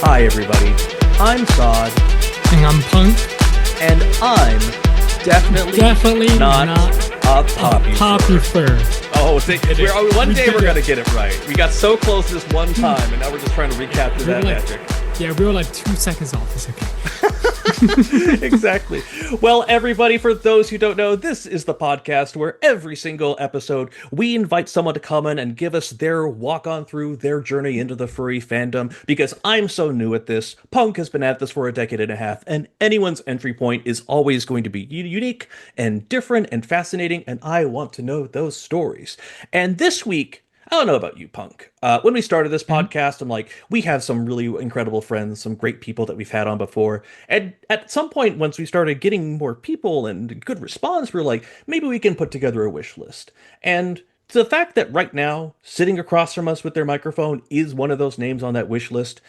Hi, everybody. I'm Sod, And I'm Punk. and I'm definitely not a Popufur. Oh, one day we're gonna get it right. We got so close this one time, and now we're just trying to recapture that magic. Yeah, we were like 2 seconds off. It's okay. Exactly. Well, everybody, for those who don't know, this is the podcast where every single episode we invite someone to come in and give us their walk on through their journey into the furry fandom. Because I'm so new at this, Punk has been at this for a decade and a half, and anyone's entry point is always going to be unique and different and fascinating, and I want to know those stories. And this week, I don't know about you, Punk. When we started this podcast, I'm like, we have some really incredible friends, some great people that we've had on before. And at some point, once we started getting more people and good response, we are like, maybe we can put together a wish list. And the fact that right now, sitting across from us with their microphone is one of those names on that wish list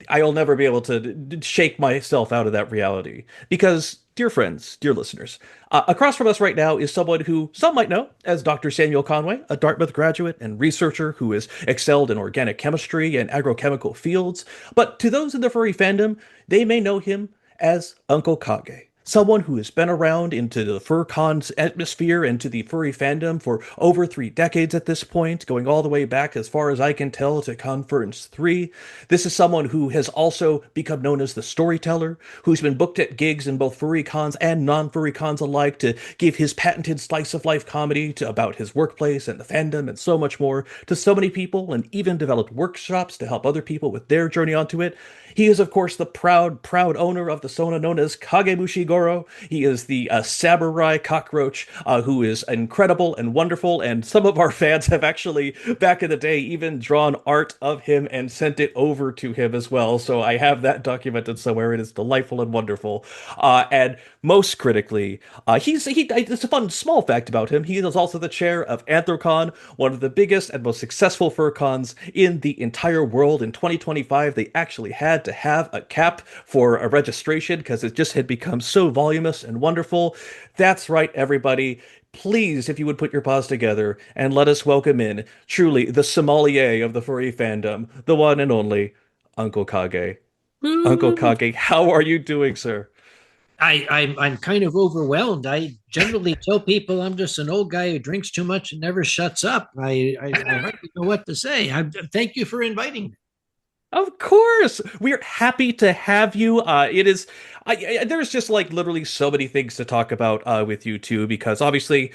I'll never be able to shake myself out of that reality. Because, dear friends, dear listeners, across from us right now is someone who some might know as Dr. Samuel Conway, a Dartmouth graduate and researcher who has excelled in organic chemistry and agrochemical fields. But to those in the furry fandom, they may know him as Uncle Kage. Someone who has been around into the furcons atmosphere and to the furry fandom for over 3 decades at this point, going all the way back as far as I can tell to Conference 3. This is someone who has also become known as the Storyteller, who's been booked at gigs in both furry cons and non-furry cons alike to give his patented slice of life comedy about his workplace and the fandom and so much more to so many people, and even developed workshops to help other people with their journey onto it. He is, of course, the proud owner of the sona known as Kagemushi Goro. He is the samurai cockroach who is incredible and wonderful, and some of our fans have actually, back in the day, even drawn art of him and sent it over to him as well. So I have that documented somewhere. It is delightful and wonderful. And most critically, it's a fun small fact about him. He is also the chair of Anthrocon, one of the biggest and most successful fur cons in the entire world. In 2025, they actually had to have a cap for a registration because it just had become so voluminous and wonderful. That's right, everybody. Please, if you would put your paws together and let us welcome in, truly, the sommelier of the furry fandom, the one and only Uncle Kage. Uncle Woo. Kage, how are you doing, sir? I'm kind of overwhelmed. I generally tell people I'm just an old guy who drinks too much and never shuts up. I hardly know what to say. Thank you for inviting me. Of course, we're happy to have you. There's just like literally so many things to talk about with you too, because obviously,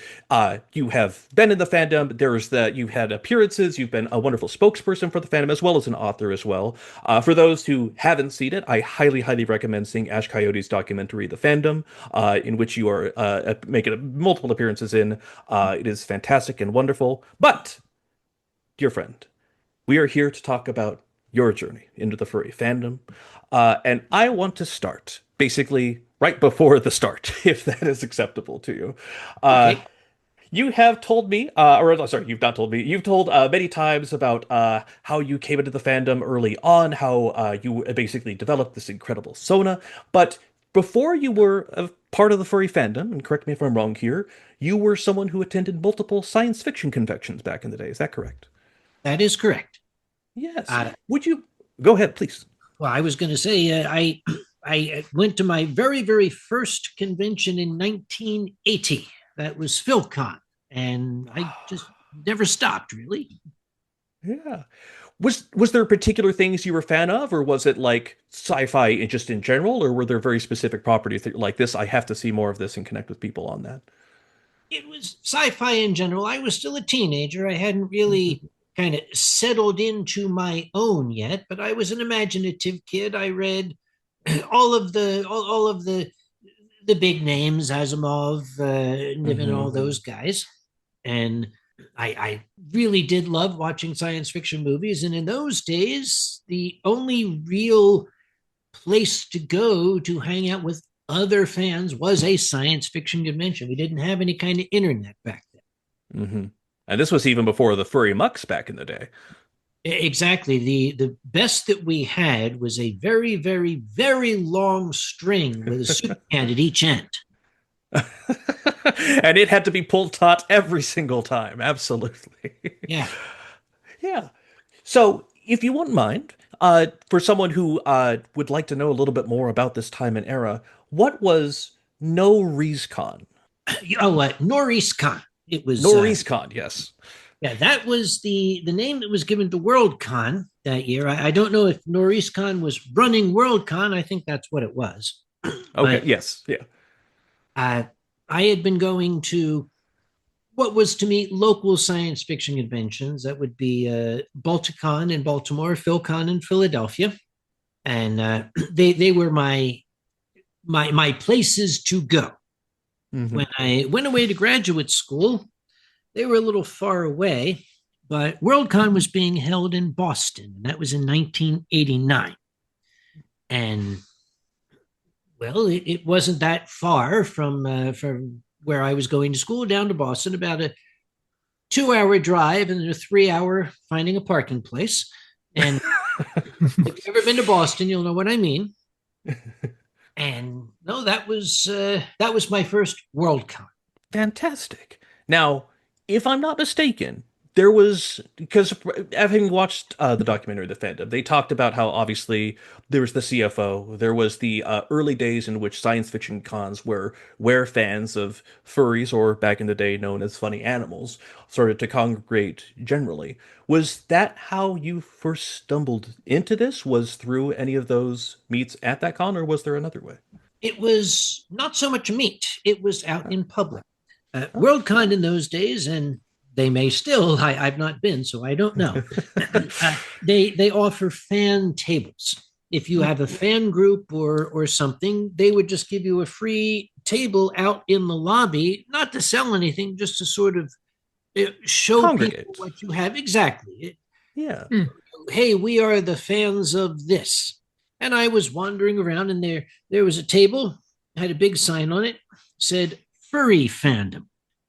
you have been in the fandom. You've had appearances. You've been a wonderful spokesperson for the fandom as well as an author as well. For those who haven't seen it, I highly, highly recommend seeing Ash Coyote's documentary, The Fandom, in which you are making multiple appearances in. It is fantastic and wonderful. But, dear friend, we are here to talk about your journey into the furry fandom. And I want to start basically right before the start, if that is acceptable to you. Okay. You have told me, sorry, you've not told me, you've told many times about how you came into the fandom early on, how you basically developed this incredible sona. But before you were a part of the furry fandom, and correct me if I'm wrong here, you were someone who attended multiple science fiction conventions back in the day. Is that correct? That is correct. Yes. Uh, Would you go ahead, please? well, I was going to say I went to my very very first convention in 1980. That was PhilCon, and I just never stopped really. Yeah. Was there particular things you were a fan of, or was it like sci-fi just in general, or were there very specific properties that like this, I have to see more of this and connect with people on that? It was sci-fi in general. I was still a teenager. I hadn't really Mhm. kind of settled into my own yet, but I was an imaginative kid. I read all of the big names, Asimov, Niven, all Mhm. those guys, and I really did love watching science fiction movies. And in those days, the only real place to go to hang out with other fans was a science fiction convention. We didn't have any kind of internet back then. Mhm. And this was even before the furry mucks back in the day. Exactly. The best that we had was a very, very, very long string with a soup can at each end. And it had to be pulled taut every single time. Absolutely. Yeah. Yeah. So, if you wouldn't mind, For someone who would like to know a little bit more about this time and era, what was No ReesCon? Norris Khan. It was NorEastCon, yes. yeah, that was the name that was given to Worldcon that year. I don't know if Norris Khan was running Worldcon. I think that's what it was. Okay, But yes, yeah. I had been going to what was to me local science fiction conventions. That would be Balticon in Baltimore, PhilCon in Philadelphia, and they were my places to go. Hmm. When I went away to graduate school, they were a little far away, but Worldcon was being held in Boston, and that was in 1989. And well, it wasn't that far from where I was going to school down to Boston, about a 2 hour drive and a 3 hour finding a parking place. And if you've ever been to Boston, you'll know what I mean. And no, that was my first Worldcon. Fantastic. Now, if I'm not mistaken, there was because having watched the documentary The Fandom, they talked about how obviously there was the CFO, there was the early days in which science fiction cons were where fans of furries, or back in the day known as funny animals, started to congregate generally. Was that how you first stumbled into this? Was through any of those meets at that con, or was there another way? It was not so much a meet; it was out Uh, in public. oh. Worldcon in those days, and they may still. I've not been, so I don't know. They offer fan tables. If you have a fan group or something, they would just give you a free table out in the lobby, not to sell anything, just to sort of show people Congregate. what you have exactly. Yeah. Hmm. Hey, we are the fans of this. And I was wandering around, and there was a table, had a big sign on it, said furry fandom.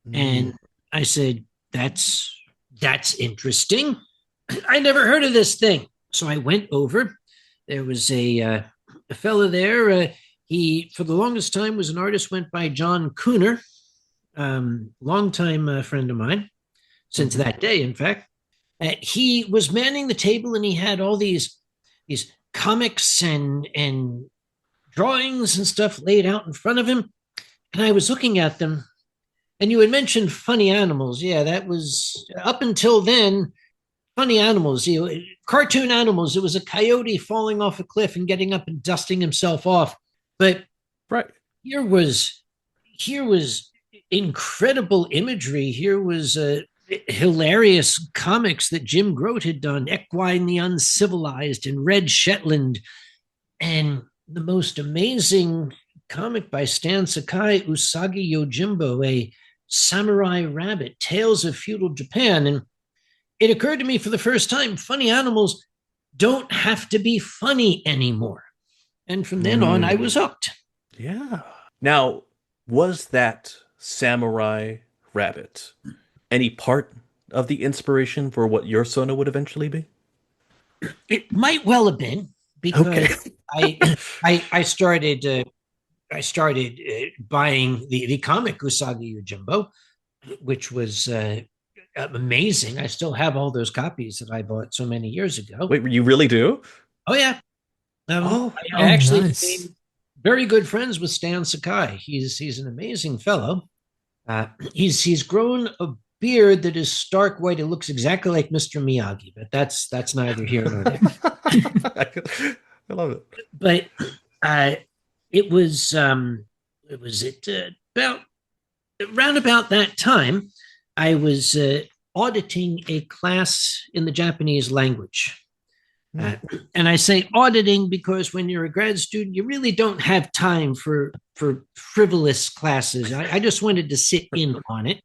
Mm. And I said, that's interesting. I never heard of this thing. So I went over. There was a fella there. He, for the longest time, was an artist, went by John Cooner, longtime friend of mine, since Mhm. that day, in fact. He was manning the table, and he had all these comics and drawings and stuff laid out in front of him. And I was looking at them, and you had mentioned funny animals. Yeah, that was up until then. Funny animals, cartoon animals. It was a coyote falling off a cliff and getting up and dusting himself off. But Right. here was here was incredible imagery. Here was hilarious comics that Jim Grote had done, Equine the Uncivilized and Red Shetland, and the most amazing comic by Stan Sakai, Usagi Yojimbo, a samurai rabbit, Tales of Feudal Japan. And it occurred to me for the first time, funny animals don't have to be funny anymore. And from then on, I was Mm. hooked. Yeah. Now, was that samurai rabbit any part of the inspiration for what your Sona would eventually be? It might well have been, Okay. because I I started buying the comic Usagi Yojimbo, which was amazing. I still have all those copies that I bought so many years ago. Wait, you really do? Oh yeah, Oh, I Oh, actually nice. became very good friends with Stan Sakai. He's an amazing fellow. He's grown a beard that is stark white. It looks exactly like Mr. Miyagi, but that's neither here nor there. I love it. But uh, it was about around about that time I was auditing a class in the Japanese language. Uh, Mm. and I say auditing because when you're a grad student, you really don't have time for frivolous classes. I just wanted to sit in on it,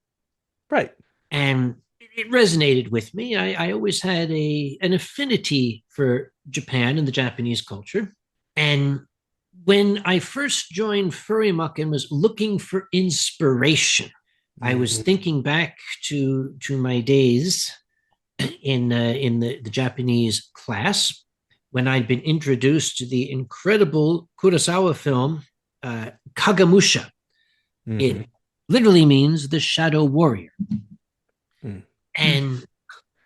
Right. and it resonated with me. I always had an affinity for Japan and the Japanese culture. And when I first joined Furry Muck and was looking for inspiration, I was Mhm. thinking back to my days in the Japanese class when I'd been introduced to the incredible Kurosawa film Kagamusha. Mhm. It literally means the shadow warrior. Mm. And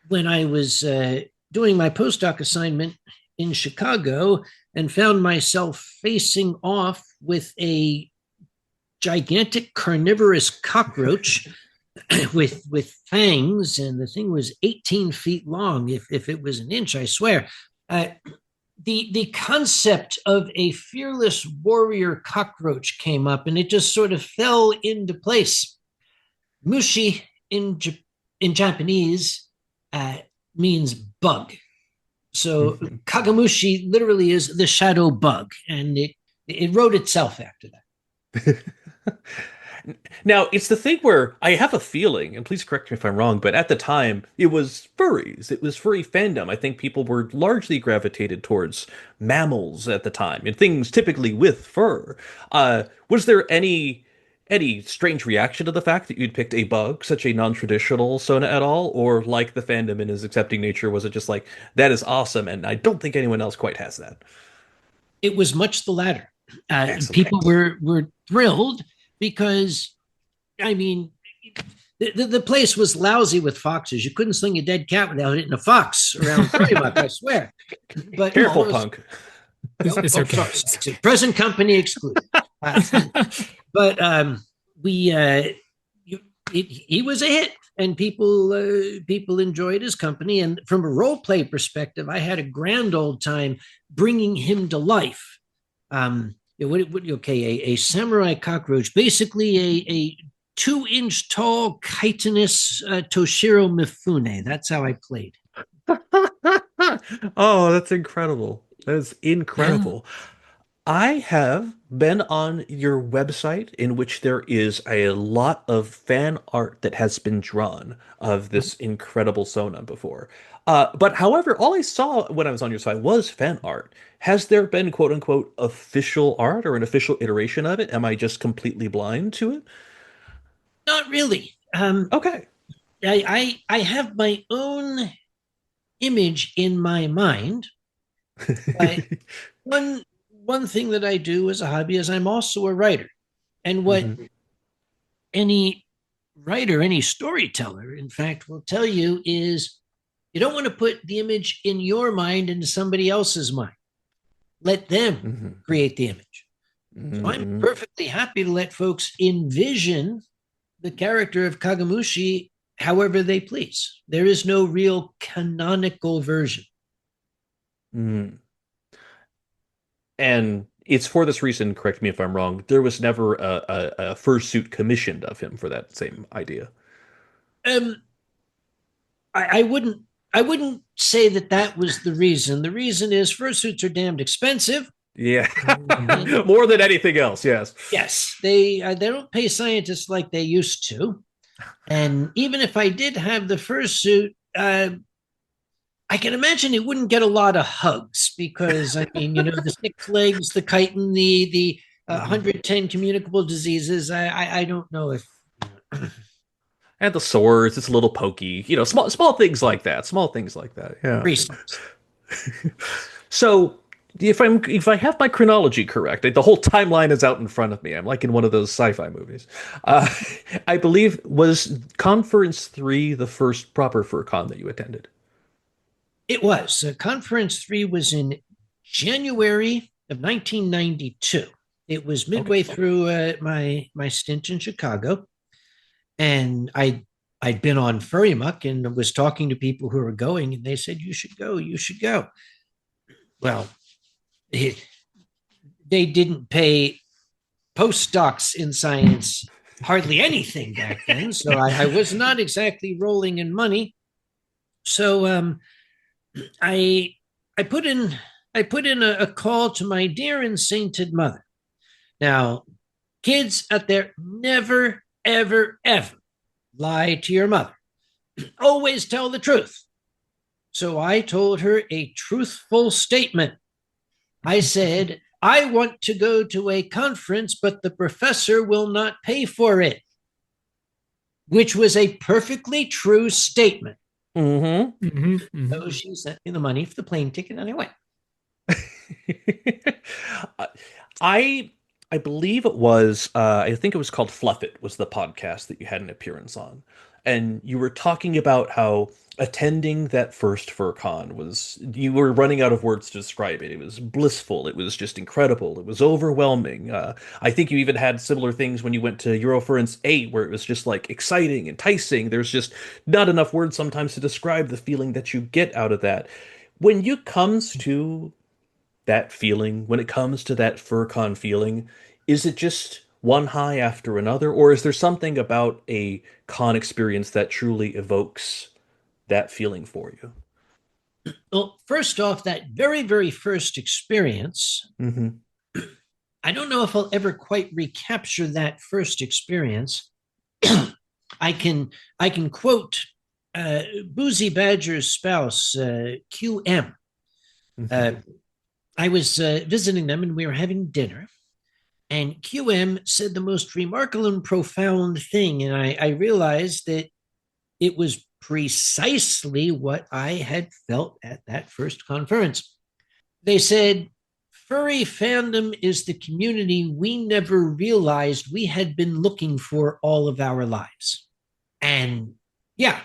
when I was doing my postdoc assignment in Chicago and found myself facing off with a gigantic carnivorous cockroach with fangs, and the thing was 18 feet long. If it was an inch, I swear. Uh, the concept of a fearless warrior cockroach came up, and it just sort of fell into place. Mushi in Japanese means bug. So Kagamushi literally is the shadow bug, and it wrote itself after that. Now, it's the thing where I have a feeling, and please correct me if I'm wrong, but at the time, it was furries. It was furry fandom. I think people were largely gravitated towards mammals at the time, and things typically with fur. Was there any strange reaction to the fact that you'd picked a bug, such a non-traditional Sona at all? Or like the fandom in his accepting nature, was it just like, that is awesome, and I don't think anyone else quite has that? It was much the latter. Excellent. People were thrilled because, I mean, the place was lousy with foxes. You couldn't sling a dead cat without hitting a fox around very much, I swear. But Careful, Punk. It's okay. Sorry. Present company excluded. But he was a hit, and people enjoyed his company. And from a role play perspective, I had a grand old time bringing him to life. A samurai cockroach, basically a 2-inch tall chitinous Toshiro Mifune. That's how I played. Oh, that's incredible. That is incredible. I have been on your website in which there is a lot of fan art that has been drawn of this incredible Sona before. But however, all I saw when I was on your site was fan art. Has there been quote unquote official art or an official iteration of it? Am I just completely blind to it? Not really. Okay. I have my own image in my mind. But one thing that I do as a hobby is I'm also a writer. And what any writer, any storyteller, in fact, will tell you is you don't want to put the image in your mind into somebody else's mind. Let them create the image. So I'm perfectly happy to let folks envision the character of Kagamushi however they please. There is no real canonical version. Mm. And it's for this reason, correct me if I'm wrong, there was never a fursuit commissioned of him for that same idea. Um, I wouldn't say that was the reason. The reason is fursuits are damned expensive. Yeah. More than anything else, yes. Yes, they don't pay scientists like they used to. And even if I did have the fursuit, I can imagine it wouldn't get a lot of hugs because I mean, the 6 legs, the chitin, the 110 communicable diseases. I don't know if. And the swords, it's a little pokey, small things like that. Small things like that. Yeah. Reasons. So if I have my chronology correct, the whole timeline is out in front of me. I'm like in one of those sci-fi movies. I believe was Conference 3 the first proper furcon that you attended? It was. Conference 3 was in January of 1992. It was midway through my stint in Chicago, and I'd been on Furry Muck and was talking to people who were going, and they said, "You should go. You should go." Well, they didn't pay postdocs in science hardly anything back then, so I was not exactly rolling in money. So I put in a call to my dear and sainted mother. Now, kids out there, never, ever, ever lie to your mother. Always tell the truth. So I told her a truthful statement. I said, I want to go to a conference, but the professor will not pay for it, which was a perfectly true statement. So she sent me the money for the plane ticket, and I went. I believe it was I think it was called Fluff It was the podcast that you had an appearance on. and you were talking about how attending that first FurCon was, you were running out of words to describe it. It was blissful. It was just incredible. It was overwhelming. I think you even had similar things when you went to Eurofurence 8, where it was just like exciting, enticing. There's just not enough words sometimes to describe the feeling that you get out of that. When it comes to that feeling, when it comes to that FurCon feeling, is it just one high after another, or is there something about a con experience that truly evokes that feeling for you? Well, first off, that very, very first experience, Hmm. I don't know if I'll ever quite recapture that first experience. I can quote Boozy Badger's spouse, QM. Uh, Hmm. I was visiting them and we were having dinner, and QM said the most remarkable and profound thing. And I realized that it was precisely what I had felt at that first conference. They said, furry fandom is the community we never realized we had been looking for all of our lives. And yeah,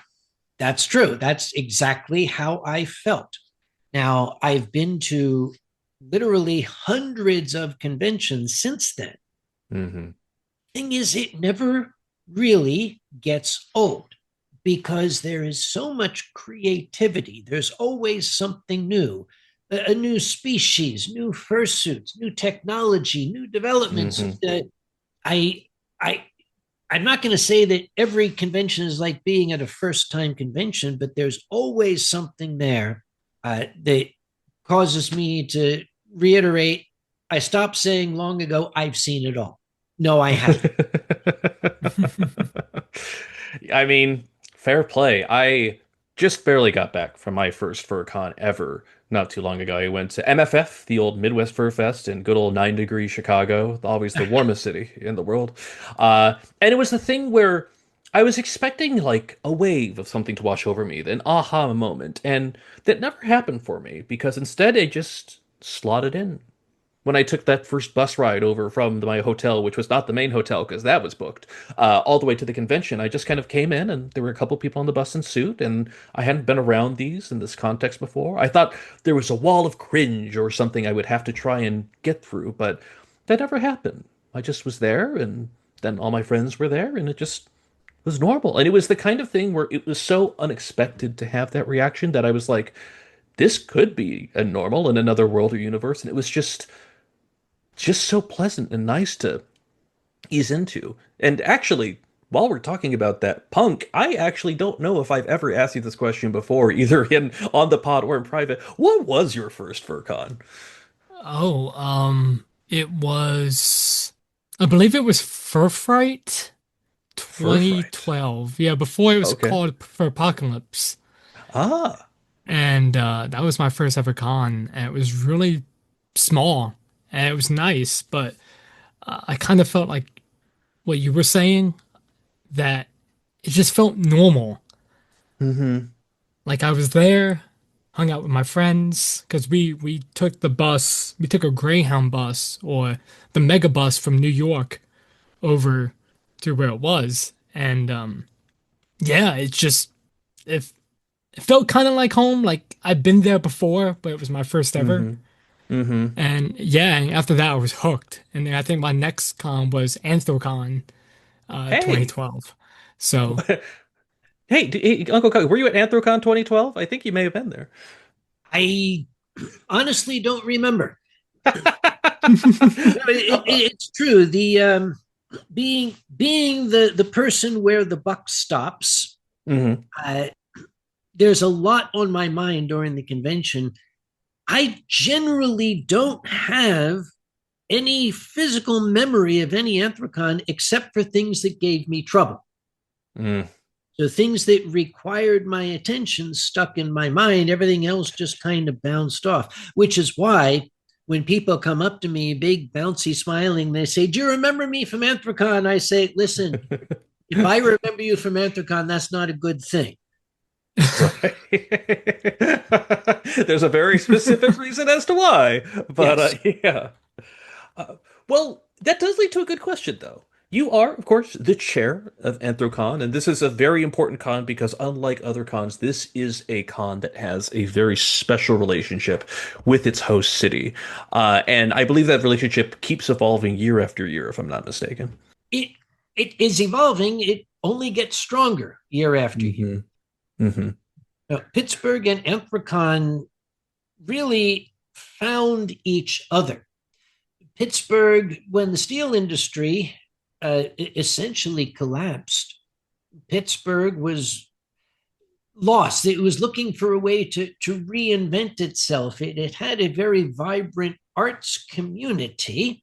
that's true. That's exactly how I felt. Now, I've been to literally hundreds of conventions since then. Hmm. Thing is, it never really gets old because there is so much creativity. There's always something new, a new species, new fursuits, new technology, new developments. Hmm. I, I, I'm not going to say that every convention is like being at a first time convention, but there's always something there that causes me to reiterate. I stopped saying long ago, I've seen it all. No, I haven't. I mean, fair play. I just barely got back from my first FurCon ever not too long ago. I went to MFF, the old Midwest Fur Fest in good old 9 degree Chicago, always the warmest city in the world. And it was the thing where I was expecting like a wave of something to wash over me, an aha moment, and that never happened for me because instead I just slotted in when I took that first bus ride over from my hotel, which was not the main hotel because that was booked, all the way to the convention. I just kind of came in, and there were a couple people on the bus in suit, and I hadn't been around these in this context before. I thought there was a wall of cringe or something I would have to try and get through, but that never happened. I just was there, and then all my friends were there, and it just was normal. And it was the kind of thing where it was so unexpected to have that reaction that I was like, this could be a normal in another world or universe. And it was just so pleasant and nice to ease into. And actually, while we're talking about that, Punk, I actually don't know if I've ever asked you this question before, either in on the pod or in private. What was your first FurCon? Oh, it was, I believe it was Fur Fright Fur Fright. 2012. Yeah, before it was Okay. called Fur Apocalypse. Ah. And that was my first ever con. And it was really small and it was nice, but I kind of felt like what you were saying, that it just felt normal. Mm-hmm. Like I was there, hung out with my friends, because we took the bus, we took a Greyhound bus or the mega bus from New York over to where it was. And yeah, it, it felt kind of like home. Like I've been there before, but it was my first ever. Mm-hmm. Mm-hmm. And yeah, and after that I was hooked. And then I think my next con was Anthrocon Hey. 2012. So Hey, Uncle Kage, were you at Anthrocon 2012? I think you may have been there. I honestly don't remember. No, it's true. The being the person where the buck stops. Hmm. Uh, there's a lot on my mind during the convention. I generally don't have any physical memory of any Anthrocon except for things that gave me trouble. Mm. So things that required my attention stuck in my mind. Everything else just kind of bounced off, which is why when people come up to me, big, bouncy, smiling, they say, "Do you remember me from Anthrocon?" I say, "Listen, if I remember you from Anthrocon, that's not a good thing." Right. There's a very specific reason as to why, but Yes. yeah. Uh, well, that does lead to a good question, though. You are, of course, the chair of Anthrocon, and this is a very important con because, unlike other cons, this is a con that has a very special relationship with its host city. And I believe that relationship keeps evolving year after year, if I'm not mistaken. It it is evolving. It only gets stronger year after year. Hmm. Hmm. Pittsburgh and Anthrocon really found each other. Pittsburgh, when the steel industry essentially collapsed, Pittsburgh was lost. It was looking for a way to reinvent itself. It had a very vibrant arts community,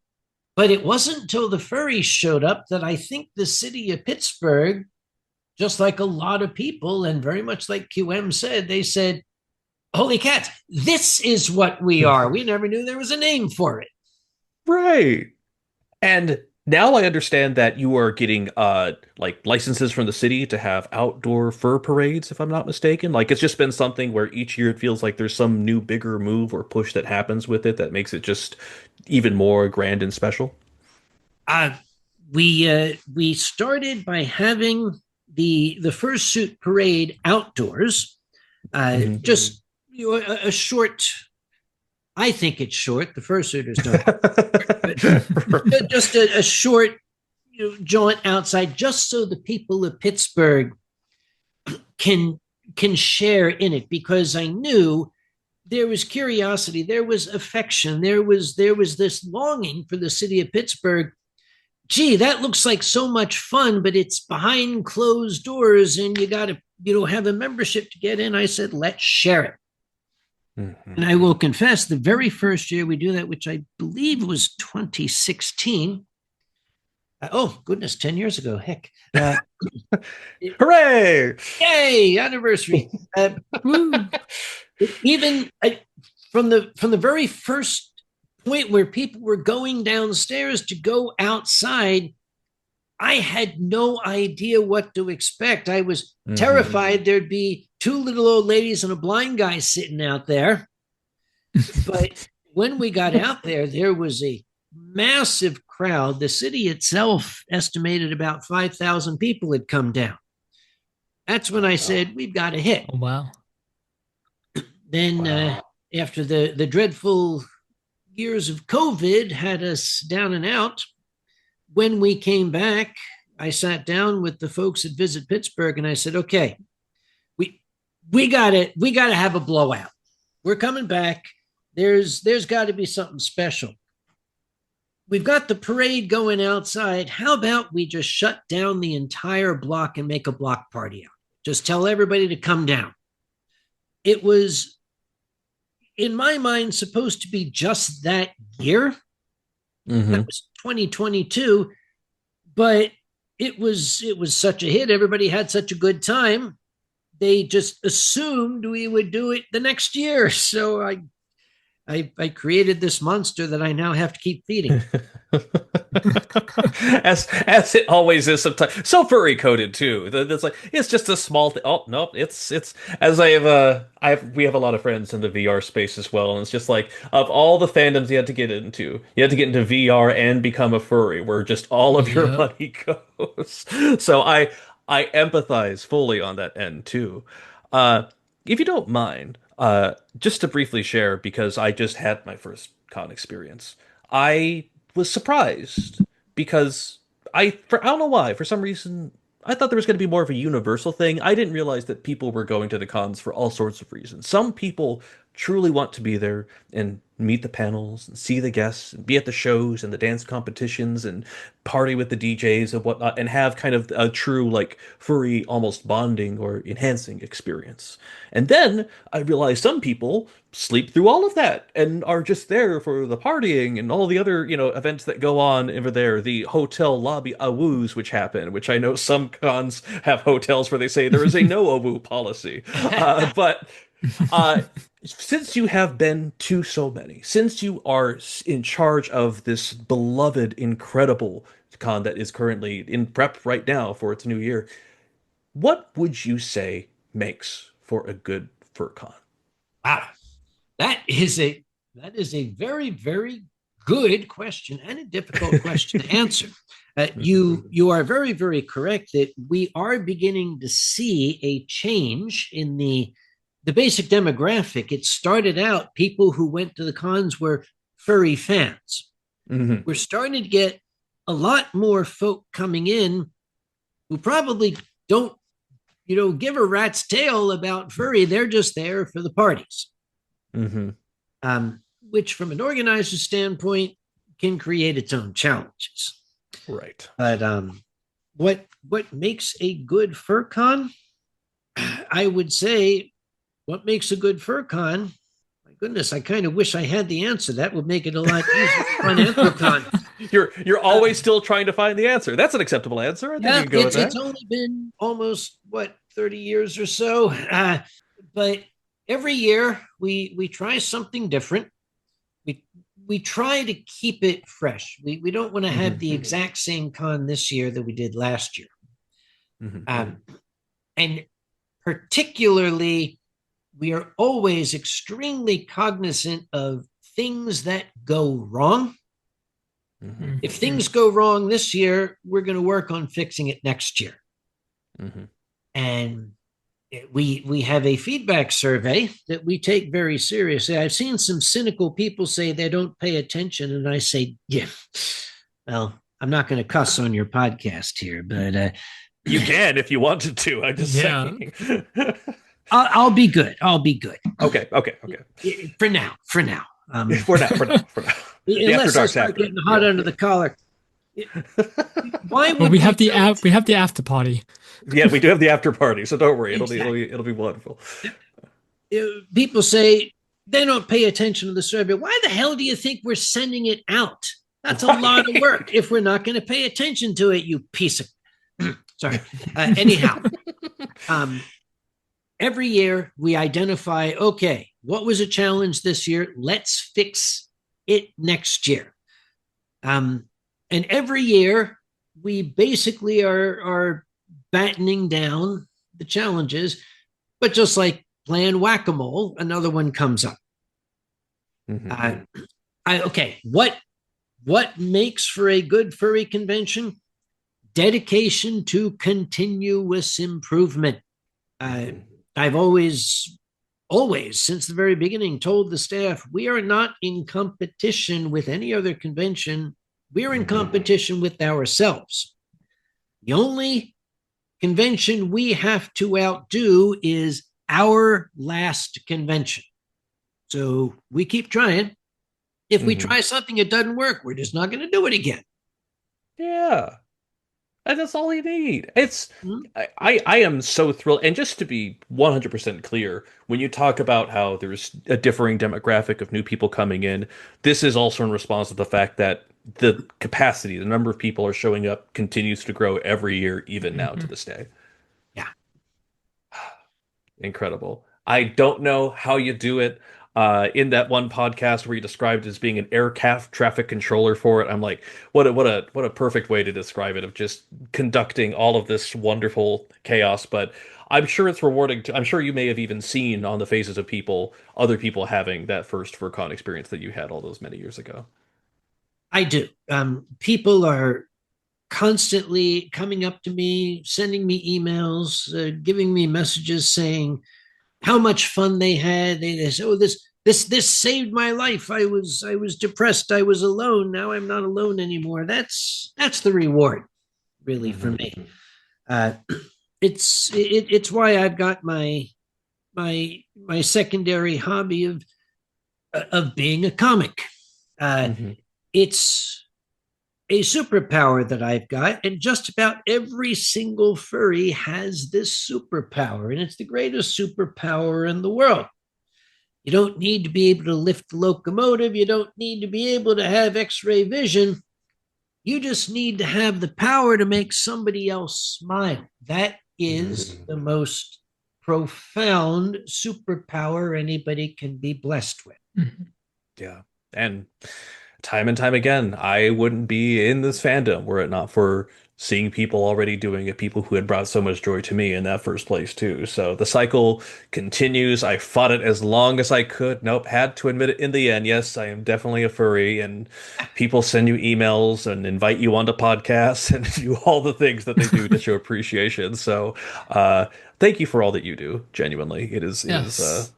but it wasn't until the furries showed up that I think the city of Pittsburgh, just like a lot of people, and very much like QM said, they said, holy cat, this is what we are. We never knew there was a name for it. Right. And now I understand that you are getting like licenses from the city to have outdoor fur parades, if I'm not mistaken. Like it's just been something where each year it feels like there's some new bigger move or push that happens with it that makes it just even more grand and special. Uh, we started by having the fursuit parade outdoors. Mhm. Just a short. I think it's short. The fursuiters don't, but just a short jaunt outside, just so the people of Pittsburgh can can share in it. Because I knew there was curiosity, there was affection, there was this longing for the city of Pittsburgh. Gee, that looks like so much fun, but it's behind closed doors, and you got to have a membership to get in. I said, let's share it. And I will confess, the very first year we do that, which I believe was 2016. Oh goodness, 10 years ago. Heck, Hooray! yay, anniversary. Even from the very first point where people were going downstairs to go outside, I had no idea what to expect. I was Mhm. terrified there'd be two little old ladies and a blind guy sitting out there. But when we got out there, there was a massive crowd. The city itself estimated about 5,000 people had come down. That's when I said, we've got a hit. Oh, wow. Then, Wow. after the dreadful years of COVID had us down and out, when we came back, I sat down with the folks at Visit Pittsburgh and I said, okay, we we gotta have a blowout. We're coming back. There's got to be something special. We've got the parade going outside. How about we just shut down the entire block and make a block party out? Just tell everybody to come down. It was, in my mind, supposed to be just that year. That Hmm. was 2022, but it was such a hit. Everybody had such a good time. They just assumed we would do it the next year. So I created this monster that I now have to keep feeding. As it always is sometimes. So furry coded too. It's like it's just a small thing. Oh no, it's as we have a lot of friends in the VR space as well, and it's just like of all the fandoms you had to get into VR and become a furry, where just all of your Yep. money goes. So I empathize fully on that end too. Uh, if you don't mind, just to briefly share, because I just had my first con experience. I was surprised because I don't know why. For some reason, I thought there was going to be more of a universal thing. I didn't realize that people were going to the cons for all sorts of reasons. Some people truly want to be there and meet the panels and see the guests and be at the shows and the dance competitions and party with the DJs and whatnot and have kind of a true like furry almost bonding or enhancing experience. And then I realized some people sleep through all of that and are just there for the partying and all the other, events that go on over there, the hotel lobby awoos which happen, which I know some cons have hotels where they say there is a no awoo policy. But uh, since you have been to so many, since you are in charge of this beloved, incredible con that is currently in prep right now for its new year, what would you say makes for a good fur con? Wow, that is a that is a very very good question and a difficult question to answer. You are very, very correct that we are beginning to see a change in the basic demographic. It started out people who went to the cons were furry fans. Mm-hmm. We're starting to get a lot more folk coming in who probably don't, give a rat's tail about furry. They're just there for the parties. Mm-hmm. Which from an organizer standpoint can create its own challenges. Right. But what makes a good furcon? I would say what makes a good furcon. My goodness, I kind of wish I had the answer. That would make it a lot easier to run Anthrocon. You're always still trying to find the answer. That's an acceptable answer. I think you can go with that. It's only been almost 30 years or so. But every year we try something different. We try to keep it fresh. We don't want to have the exact same con this year that we did last year. And particularly, we are always extremely cognizant of things that go wrong. If things go wrong this year, we're going to work on fixing it next year. And we have a feedback survey that we take very seriously. I've seen some cynical people say they don't pay attention, and I say, yeah, well, I'm not going to cuss on your podcast here, but you can if you wanted to. I'm just saying. I'll be good. I'll be good. Okay. For now. For now. The Unless I start getting hot under the collar. Why would we have the after party? Yeah, we do have the after party, so don't worry. It'll be wonderful. People say they don't pay attention to the survey. Why the hell do you think we're sending it out? That's a lot of work if we're not going to pay attention to it, you piece of sorry. Anyhow, every year we identify, okay, what was a challenge this year? Let's fix it next year. And every year we basically are battening down the challenges, but just like playing whack-a-mole, another one comes up. Okay, what makes for a good furry convention? Dedication to continuous improvement. I've always, since the very beginning, told the staff, we are not in competition with any other convention. We're in competition with ourselves. The only convention we have to outdo is our last convention. So we keep trying. If we try something, it doesn't work, we're just not going to do it again. Yeah. And that's all you need. I am so thrilled. And just to be 100% clear, when you talk about how there's a differing demographic of new people coming in, this is also in response to the fact that the capacity, the number of people are showing up continues to grow every year, even now to this day. Yeah. Incredible. I don't know how you do it. In that one podcast where you described as being an air traffic controller for it, I'm like, what a perfect way to describe it, of just conducting all of this wonderful chaos. But I'm sure it's rewarding. I'm sure you may have even seen on the faces of other people having that first FurCon experience that you had all those many years ago. I do. People are constantly coming up to me, sending me emails, giving me messages saying how much fun they had. They say, "Oh, this saved my life. I was depressed. I was alone. Now I'm not alone anymore." That's the reward, really, for me. It's why I've got my secondary hobby of being a comic. It's a superpower that I've got, and just about every single furry has this superpower, and it's the greatest superpower in the world. You don't need to be able to lift the locomotive. You don't need to be able to have X-ray vision. You just need to have the power to make somebody else smile. That is the most profound superpower anybody can be blessed with. Yeah. And time again, I wouldn't be in this fandom were it not for seeing people already doing it, people who had brought so much joy to me in that first place too. So the cycle continues. I fought it as long as I could. Nope, had to admit it in the end. Yes, I am definitely a furry, and people send you emails and invite you onto podcasts and do all the things that they do to show appreciation. So, thank you for all that you do. Genuinely, it is Yes.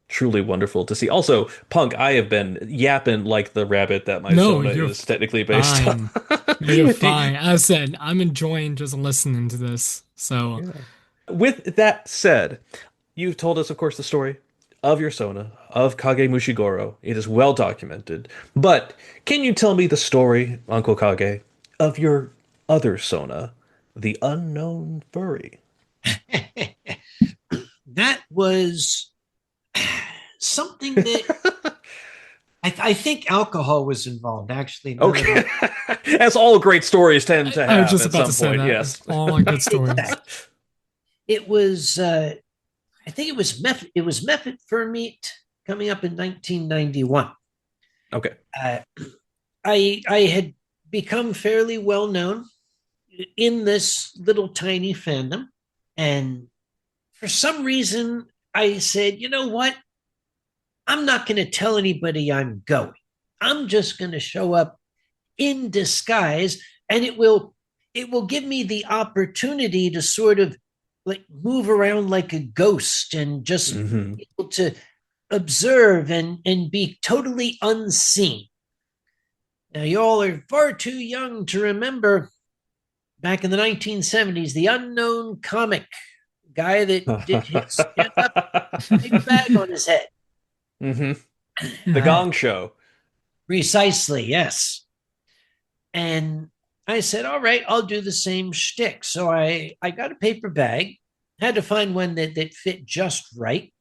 truly wonderful to see. Also, Punk, I have been yapping like the rabbit that my No, Sona you're is technically based on. fine. No, you're Do- fine. As I said, I'm enjoying just listening to this. So, yeah. With that said, you've told us, of course, the story of your Sona, of Kage Mushigoro. It is well documented. But can you tell me the story, Uncle Kage, of your other Sona, the Unknown Furry? That was something that I think alcohol was involved, actually. Now that Okay. As all great stories tend to I was have just at about some to say point, that. yes. It's all on good stories. exactly. It was, I think it was method fur meat coming up in 1991. Okay. Uh, I had become fairly well known in this little tiny fandom, and for some reason, I said, you know what? I'm not going to tell anybody I'm going. I'm just going to show up in disguise, and it will give me the opportunity to sort of like move around like a ghost and just Hmm. be able to observe and be totally unseen. Now, you all are far too young to remember back in the 1970s, the unknown comic guy that did his stand up, big bag on his head. Hmm. The Uh, Gong Show. Precisely, yes. And I said, all right, I'll do the same shtick. So I got a paper bag, had to find one that fit just right.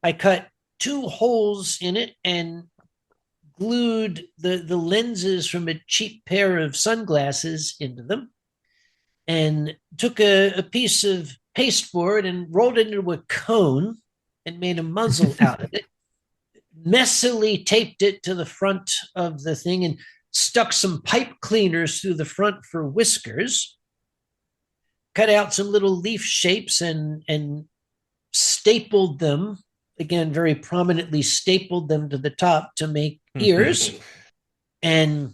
I cut two holes in it and glued the lenses from a cheap pair of sunglasses into them and took a piece of pasteboard and rolled it into a cone and made a muzzle out of it, messily taped it to the front of the thing and stuck some pipe cleaners through the front for whiskers, cut out some little leaf shapes and stapled them, again, very prominently stapled them to the top to make ears, and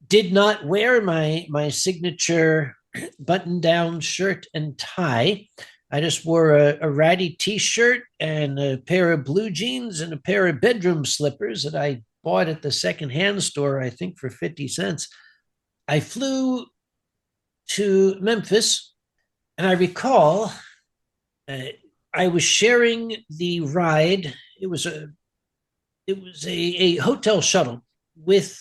did not wear my signature button down shirt and tie. I just wore a ratty t-shirt and a pair of blue jeans and a pair of bedroom slippers that I bought at the secondhand store, I think for 50 cents. I flew to Memphis, and I recall uh, I was sharing the ride. It was a hotel shuttle with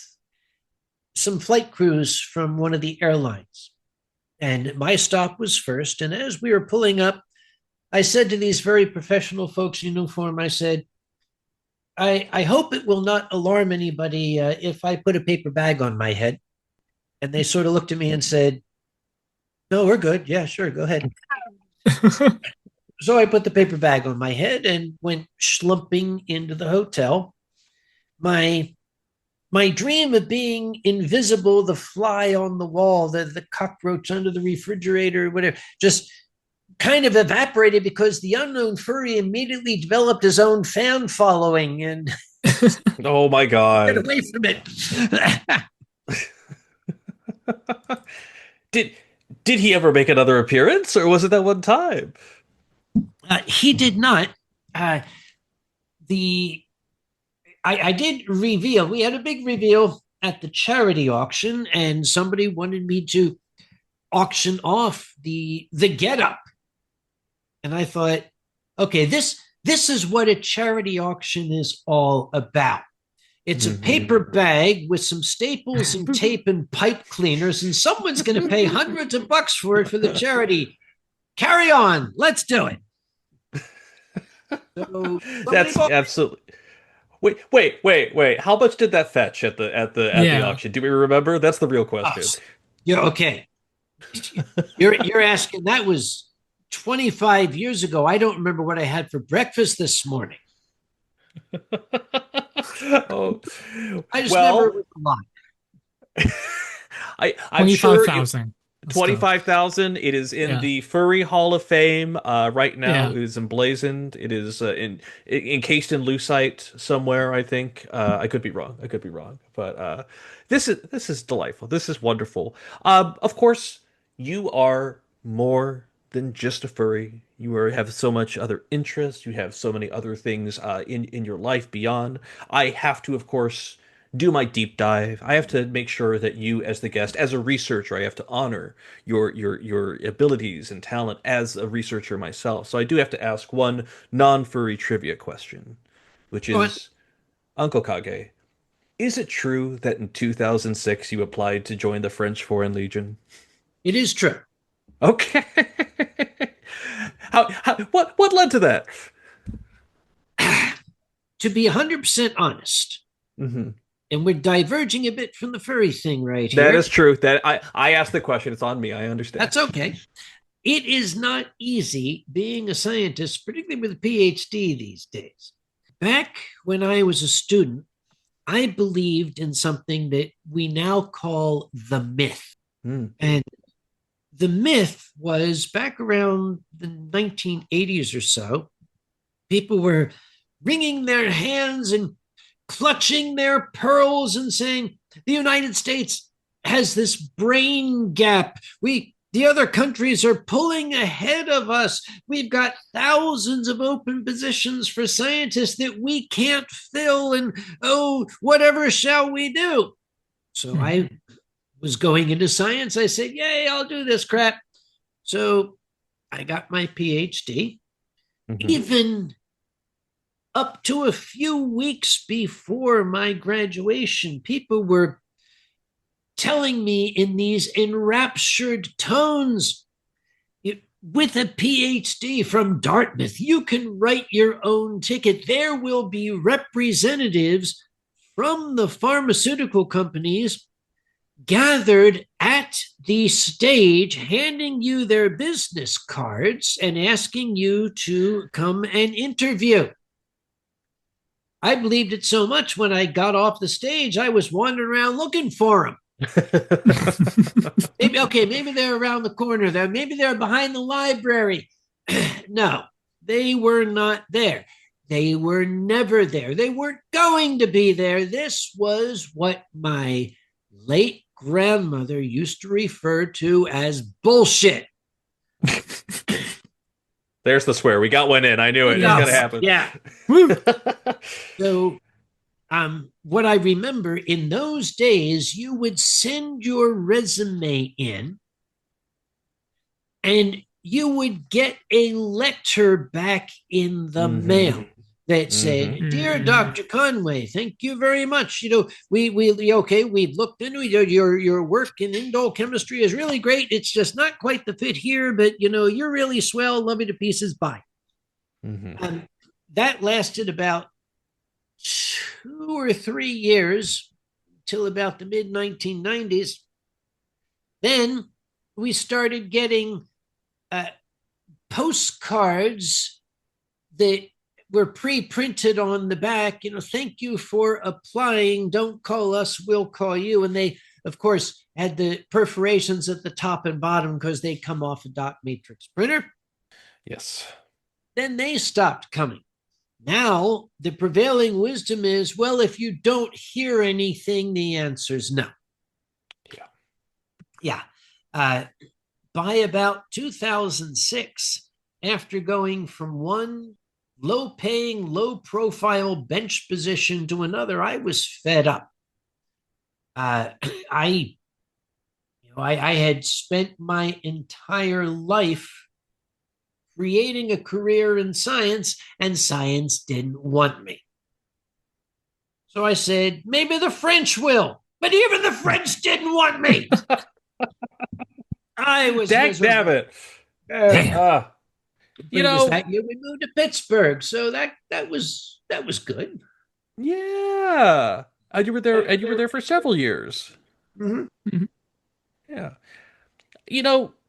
some flight crews from one of the airlines. And my stop was first. And as we were pulling up, I said to these very professional folks in uniform, I said, I hope it will not alarm anybody if I put a paper bag on my head. And they sort of looked at me and said, no, we're good. Yeah, sure, go ahead. So I put the paper bag on my head and went schlumping into the hotel. My my dream of being invisible, the fly on the wall, the cockroach under the refrigerator, whatever, just kind of evaporated because the unknown furry immediately developed his own fan following and Oh my get God. away from it. Did did he ever make another appearance, or was it that one time? He did not. Uh, the I did reveal. We had a big reveal at the charity auction, and somebody wanted me to auction off the getup. And I thought, okay, this is what a charity auction is all about. It's a Hmm. paper bag with some staples and tape and pipe cleaners, and someone's going to pay hundreds of bucks for it for the charity. Carry on, let's do it. So somebody That's bought. absolutely. Wait. How much did that fetch at the Yeah. auction? Do we remember? That's the real question. Us. Yeah, okay. You're asking. That was 25 years ago. I don't remember what I had for breakfast this morning. Oh, I just remember it well, was a lot. I'm sure it, 25,000. Let's go. 25,000. It is in Yeah. the Furry Hall of Fame. Right now, Yeah. it is emblazoned. It is encased in lucite somewhere, I think. I could be wrong. I could be wrong. But this is delightful. This is wonderful. Of course, you are more than just a furry. Have so much other interests. You have so many other things in your life beyond. I have to, of course, do my deep dive. I have to make sure that you, as the guest, as a researcher, I have to honor your abilities and talent as a researcher myself. So I do have to ask one non-furry trivia question, which Go on. is, Uncle Kage, is it true that in 2006 you applied to join the French Foreign Legion? It is true. Okay. What led to that? To be 100% honest, Hmm. and we're diverging a bit from the furry thing right That here. is true. That I asked the question. It's on me. I understand. That's okay. It is not easy being a scientist, particularly with a PhD these days. Back when I was a student, I believed in something that we now call the myth. Mm. And the myth was back around the 1980s or so, people were wringing their hands and clutching their pearls and saying, the United States has this brain gap. The other countries are pulling ahead of us. We've got thousands of open positions for scientists that we can't fill. And oh, whatever shall we do? So Hmm. I was going into science. I said, yay, I'll do this crap. So I got my PhD. Hmm. Even up to a few weeks before my graduation, people were telling me in these enraptured tones, with a PhD from Dartmouth, you can write your own ticket. There will be representatives from the pharmaceutical companies gathered at the stage, handing you their business cards and asking you to come and interview. I believed it so much when I got off the stage, I was wandering around looking for them. Maybe they're around the corner there. Maybe they're behind the library. No, they were not there. They were never there. They weren't going to be there. This was what my late grandmother used to refer to as bullshit. There's the swear. We got one in. I knew it. It was gonna Yes. happen. Yeah. Woo. So what I remember in those days, you would send your resume in and you would get a letter back in the Hmm. mail that Hmm. said, "Dear Hmm. Dr. Conway, thank you very much. We've looked into your work in indole chemistry is really great. It's just not quite the fit here, but you're really swell. Love you to pieces. Bye." Hmm. Um, that lasted about 2 or 3 years till about the mid 1990s. Then we started getting uh, postcards that were pre-printed on the back. Thank you for applying. Don't call us, we'll call you. And they, of course, had the perforations at the top and bottom because they come off a dot matrix printer. Yes. Then they stopped coming. Now, the prevailing wisdom is, well, if you don't hear anything, the answer is no. Yeah. Yeah. Uh, by about 2006, after going from one low paying, low profile bench position to another, I was fed up. Uh, I, I had spent my entire life creating a career in science, and science didn't want me. So I said, maybe the French will. But even the French didn't want me. I was Dag miserable. nabbit. Damn. Uh, But you it was know, that year we moved to Pittsburgh, so that was good. yeah. And you were there for several years. Mm-hmm. Yeah.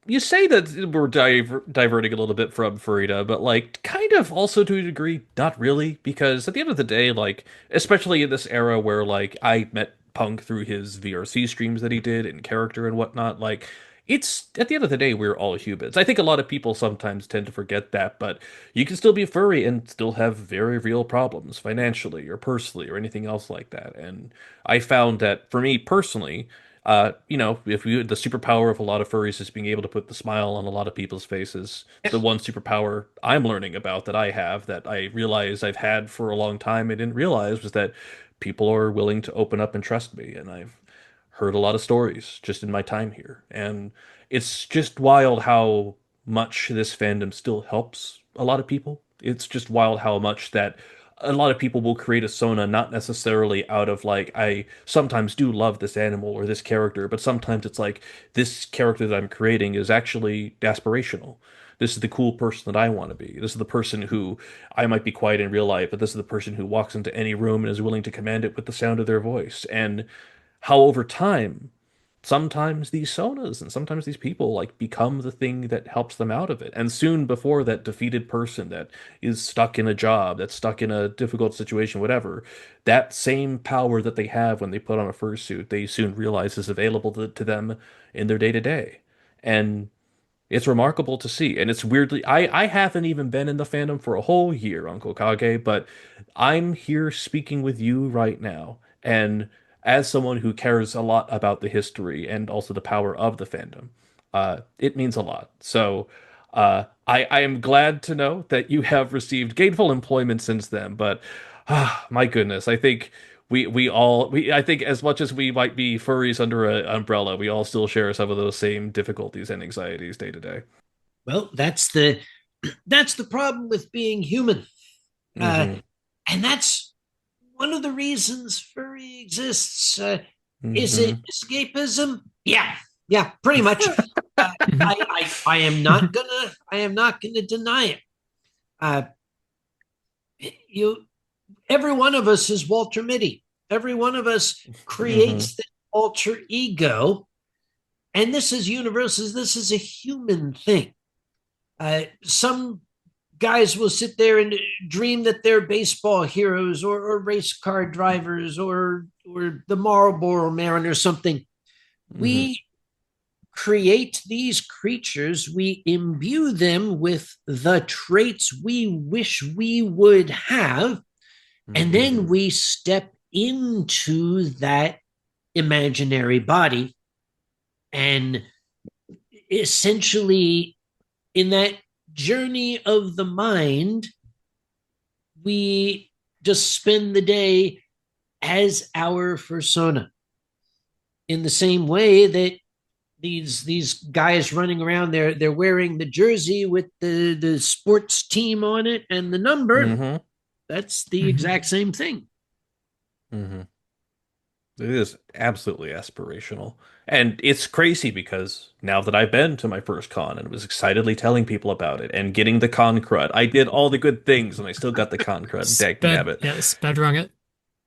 You say that we're diverting a little bit from Farida, but like kind of also to a degree, not really, because at the end of the day, like especially in this era where like I met Punk through his VRC streams that he did in character and whatnot, like it's at the end of the day, we're all humans. I think a lot of people sometimes tend to forget that, but you can still be a furry and still have very real problems financially or personally or anything else like that. And I found that for me personally, if the superpower of a lot of furries is being able to put the smile on a lot of people's faces, the one superpower I'm learning about that I have that I realize I've had for a long time I didn't realize was that people are willing to open up and trust me. And I've heard a lot of stories just in my time here. And it's just wild how much this fandom still helps a lot of people. It's just wild how much that a lot of people will create a sona not necessarily out of like, I sometimes do love this animal or this character, but sometimes it's like this character that I'm creating is actually aspirational. This is the cool person that I want to be. This is the person who I might be quiet in real life, but this is the person who walks into any room and is willing to command it with the sound of their voice. And how over time, sometimes these sonas and sometimes these people like become the thing that helps them out of it. And soon before that defeated person that is stuck in a job, that's stuck in a difficult situation, whatever, that same power that they have when they put on a fursuit, they soon realize is available to them in their day to day. And it's remarkable to see. And it's weirdly, I haven't even been in the fandom for a whole year, Uncle Kage, but I'm here speaking with you right now. And as someone who cares a lot about the history and also the power of the fandom, it means a lot. So I am glad to know that you have received gainful employment since then. But my goodness, I think I think as much as we might be furries under an umbrella, we all still share some of those same difficulties and anxieties day to day. Well, that's the problem with being human, uh, Hmm. and that's one of the reasons furry exists. Is it Hmm. escapism? Yeah, yeah, pretty much. I am not gonna deny it. Uh, you, every one of us is Walter Mitty. Every one of us Hmm. creates the alter ego, and this is universal. This is a human thing. Some guys will sit there and dream that they're baseball heroes or race car drivers or the Marlboro Man or something. Hmm. We create these creatures, we imbue them with the traits we wish we would have, and Hmm. then we step into that imaginary body and essentially in that journey of the mind we just spend the day as our persona in the same way that these guys running around they're wearing the jersey with the sports team on it and the number. Hmm. That's the Mhm. exact same thing. Hmm. It is absolutely aspirational. And it's crazy because now that I've been to my first con and was excitedly telling people about it and getting the con crud, I did all the good things and I still got the con crud. Dag nabbit. Sped rung it.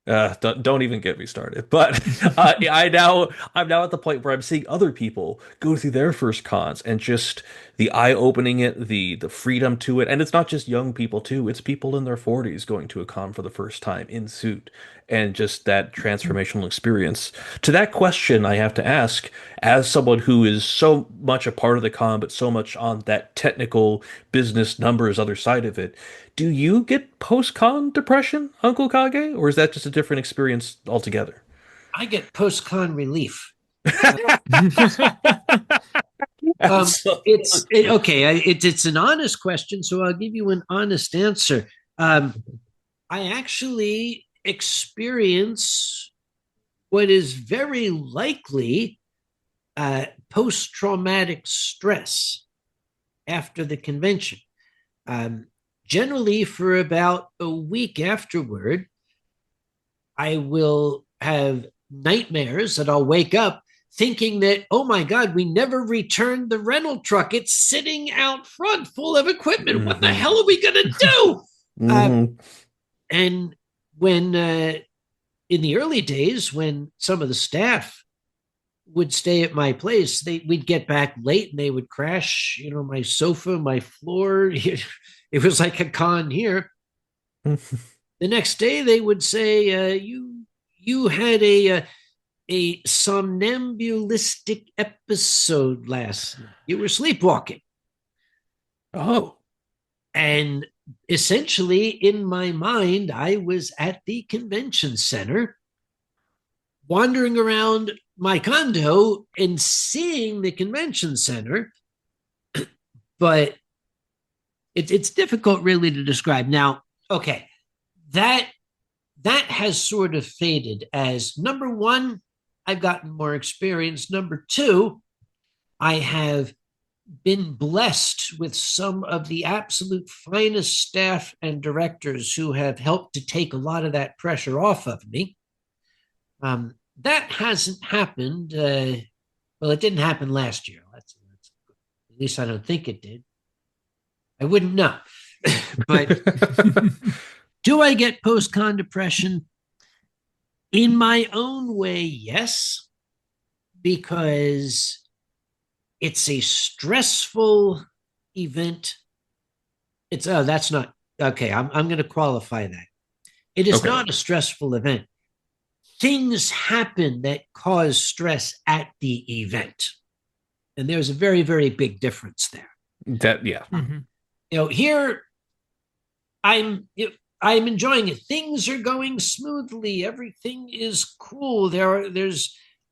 Don't even get me started. But I'm now at the point where I'm seeing other people go through their first cons and just the eye-opening it, the freedom to it, and it's not just young people too. It's people in their 40s going to a con for the first time in suit, and just that transformational experience. To that question, I have to ask, as someone who is so much a part of the con, but so much on that technical business numbers other side of it. Do you get post-con depression, Uncle Kage, or is that just a different experience altogether? I get post-con relief. um, Absolutely. okay. It's an honest question, so I'll give you an honest answer. I actually experience what is very likely post-traumatic stress after the convention. Um, Generally, for about a week afterward, I will have nightmares that I'll wake up thinking that, oh my God, we never returned the rental truck. It's sitting out front full of equipment. What the Hmm. hell are we going to do? Uh, Hmm. and when, in the early days, when some of the staff would stay at my place, we'd get back late and they would crash, my sofa, my floor. It was like a con here. The next day, they would say, "You had a a somnambulistic episode last night. You were sleepwalking. Oh. And essentially, in my mind, I was at the convention center, wandering around my condo and seeing the convention center. But it's difficult really to describe. Now, okay, that has sort of faded as number one, I've gotten more experience. Number two, I have been blessed with some of the absolute finest staff and directors who have helped to take a lot of that pressure off of me. That hasn't happened. Well, it didn't happen last year. That's at least I don't think it did. I wouldn't know. But do I get post-con depression? In my own way, yes, because it's a stressful event. That's not okay. I'm going to qualify that. It is not a stressful event. Things happen that cause stress at the event, and there's a very, very big difference there. Mm-hmm. Here I'm enjoying it. Things are going smoothly. Everything is cool.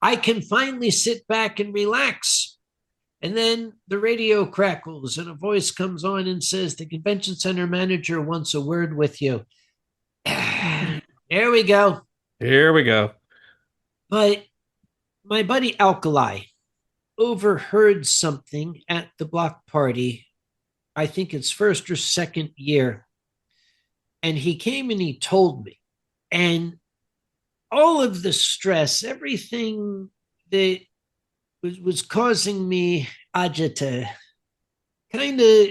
I can finally sit back and relax. And then the radio crackles and a voice comes on and says, the convention center manager wants a word with you. There we go. Here we go. But my buddy Alkali overheard something at the block party. I think it's first or second year. And he came and he told me. And all of the stress, everything that was causing me agita kind of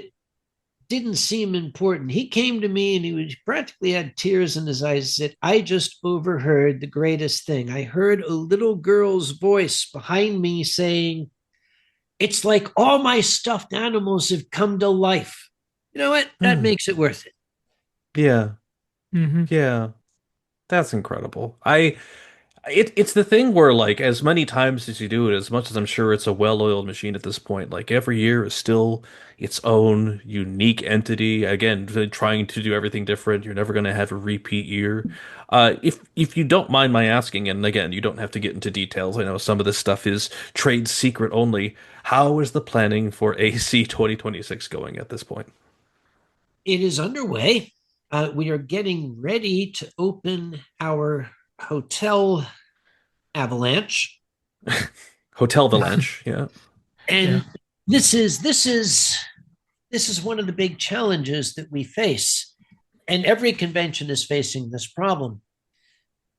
didn't seem important. He came to me and he practically had tears in his eyes and said, I just overheard the greatest thing. I heard a little girl's voice behind me saying, it's like all my stuffed animals have come to life. You know what? That makes it worth it. Yeah. Mm-hmm. Yeah. That's incredible. It's the thing where, like, as many times as you do it, as much as I'm sure it's a well-oiled machine at this point, like every year is still its own unique entity. Again, trying to do everything different. You're never going to have a repeat year. If you don't mind my asking, and again, you don't have to get into details. I know some of this stuff is trade secret only. How is the planning for AC 2026 going at this point? It is underway. We are getting ready to open our hotel avalanche. Hotel Avalanche, yeah. And this is one of the big challenges that we face. And every convention is facing this problem.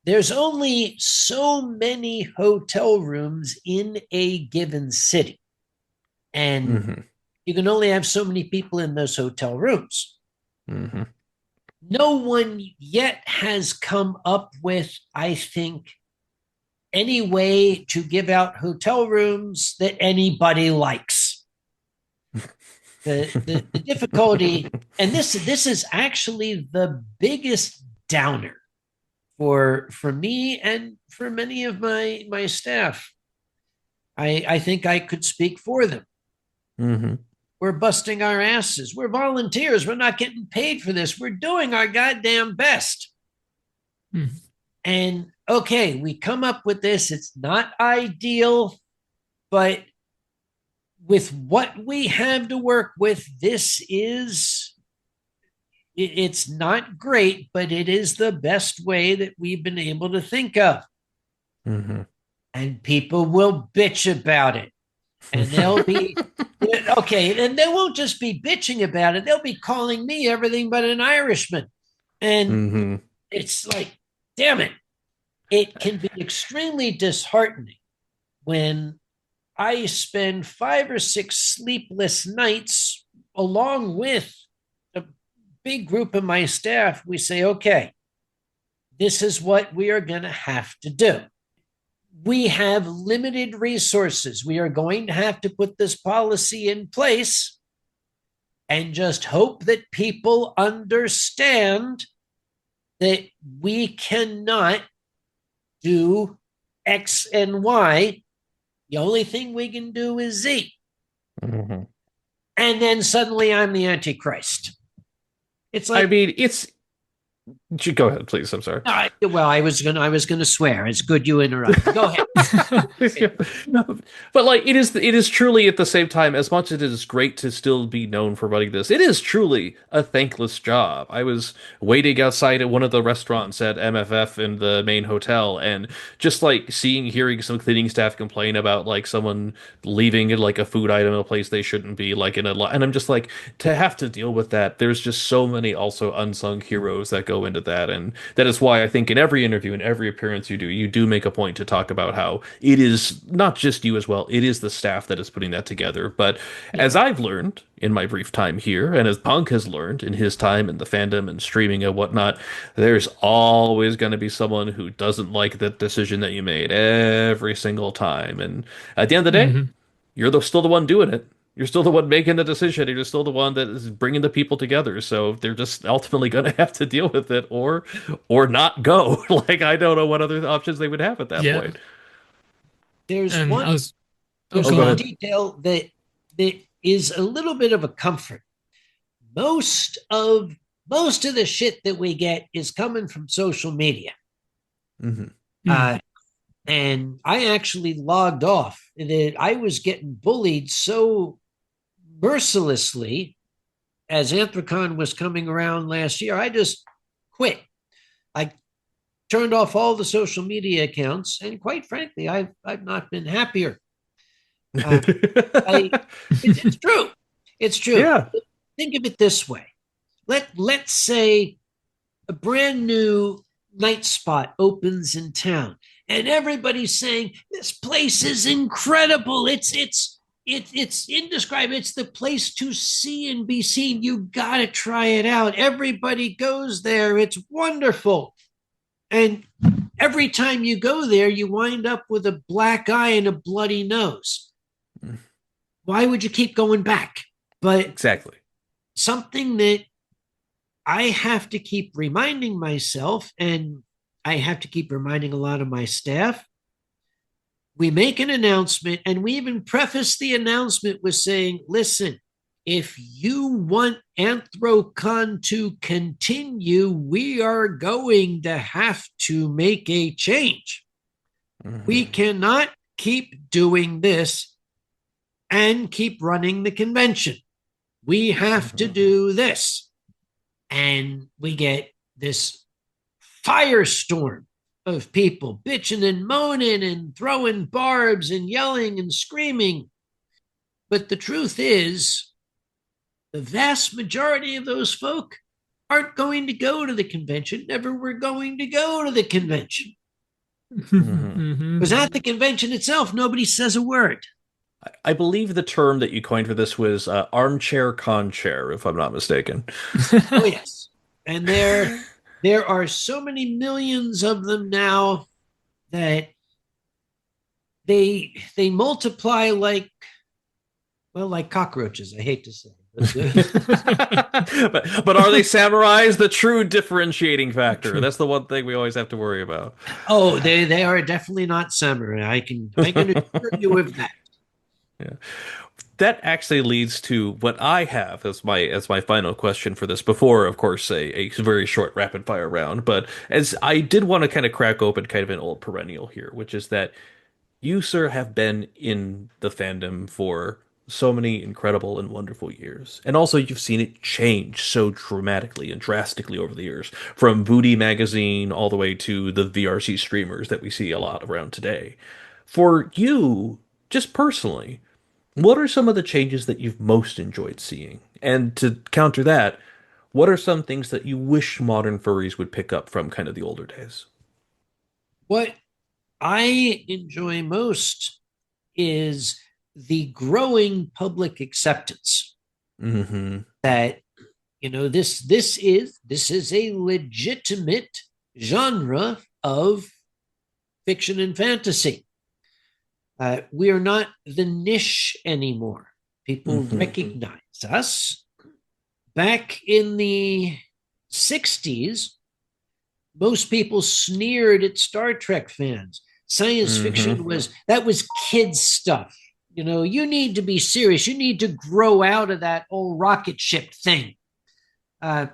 There's only so many hotel rooms in a given city. And you can only have so many people in those hotel rooms. Mm-hmm. No one yet has come up with, I think, any way to give out hotel rooms that anybody likes. The difficulty, and this is actually the biggest downer for me and for many of my staff. I think I could speak for them. Mm-hmm. We're busting our asses. We're volunteers. We're not getting paid for this. We're doing our goddamn best. And okay, we come up with this. It's not ideal, but with what we have to work with, it's not great, but it is the best way that we've been able to think of. Mm-hmm. And people will bitch about it. And they'll be okay, and they won't just be bitching about it, they'll be calling me everything but an Irishman. And it's like, damn it. It can be extremely disheartening when I spend 5 or 6 sleepless nights along with a big group of my staff. We say, okay, this is what we are going to have to do. We have limited resources. We are going to have to put this policy in place and just hope that people understand that we cannot do X and Y. The only thing we can do is Z. Mm-hmm. And then suddenly I'm the Antichrist. It's I like, mean, it's. Go ahead, please. I'm sorry. well, I was gonna swear. It's good you interrupted. Go ahead. But like it is truly at the same time, as much as it is great to still be known for running this, it is truly a thankless job. I was waiting outside at one of the restaurants at MFF in the main hotel, and just like hearing some cleaning staff complain about like someone leaving like a food item in a place they shouldn't be, like and I'm just like, to have to deal with that. There's just so many also unsung heroes that go into that, and that is why I think in every interview, in every appearance you do make a point to talk about how it is not just you as well, it is the staff that is putting that together. But as I've learned in my brief time here, and as Punk has learned in his time in the fandom and streaming and whatnot, there's always going to be someone who doesn't like the decision that you made every single time. And at the end of the day, Mhm. you're still the one doing it. You're still the one making the decision. You're still the one that is bringing the people together. So they're just ultimately going to have to deal with it, or not go. Like I don't know what other options they would have at that Yeah. point. There's And one I was, oh, there's Oh, go go one on. ahead. detail that is a little bit of a comfort. Most of most of the shit that we get is coming from social media. Hmm. Uh, and I actually logged off. That I was getting bullied so mercilessly as Anthrocon was coming around last year. I just quit. I turned off all the social media accounts, and quite frankly, I've not been happier. Uh, I it's true. It's true. Yeah. Think of it this way. Let's say a brand new night spot opens in town, and everybody's saying this place is incredible. It's indescribable. It's the place to see and be seen. You got to try it out. Everybody goes there. It's wonderful. And every time you go there, you wind up with a black eye and a bloody nose. Why would you keep going back? But Exactly. something that I have to keep reminding myself, and I have to keep reminding a lot of my staff. We make an announcement, and we even preface the announcement with saying, listen, if you want Anthrocon to continue, we are going to have to make a change. We Mhm. cannot keep doing this and keep running the convention. We have to Mhm. do this. And we get this firestorm of people bitching and moaning and throwing barbs and yelling and screaming. But the truth is, the vast majority of those folk aren't going to go to the convention, never were going to go to the convention. Mhm. Because at the convention itself, nobody says a word. I believe the term that you coined for this was armchair con chair, if I'm not mistaken. Oh, yes. And there are so many millions of them now that they multiply like, well, like cockroaches. I hate to say, But are they samurais? The true differentiating factor. That's the one thing we always have to worry about. oh, they are definitely not samurai. I can assure you of that. Yeah. That actually leads to what I have as my final question for this, before, of course, a very short rapid fire round. But as I did want to kind of crack open kind of an old perennial here, which is that you, sir, have been in the fandom for so many incredible and wonderful years. And also, you've seen it change so dramatically and drastically over the years, from Booty magazine all the way to the VRC streamers that we see a lot around today. For you, just personally, what are some of the changes that you've most enjoyed seeing? And to counter that, what are some things that you wish modern furries would pick up from kind of the older days? What I enjoy most is the growing public acceptance Hmm. that this is a legitimate genre of fiction and fantasy. We are not the niche anymore. People Hmm. recognize us. Back in the 60s, most people sneered at Star Trek fans. Science fiction Mm-hmm. was kids stuff. You need to be serious. You need to grow out of that old rocket ship thing. Uh,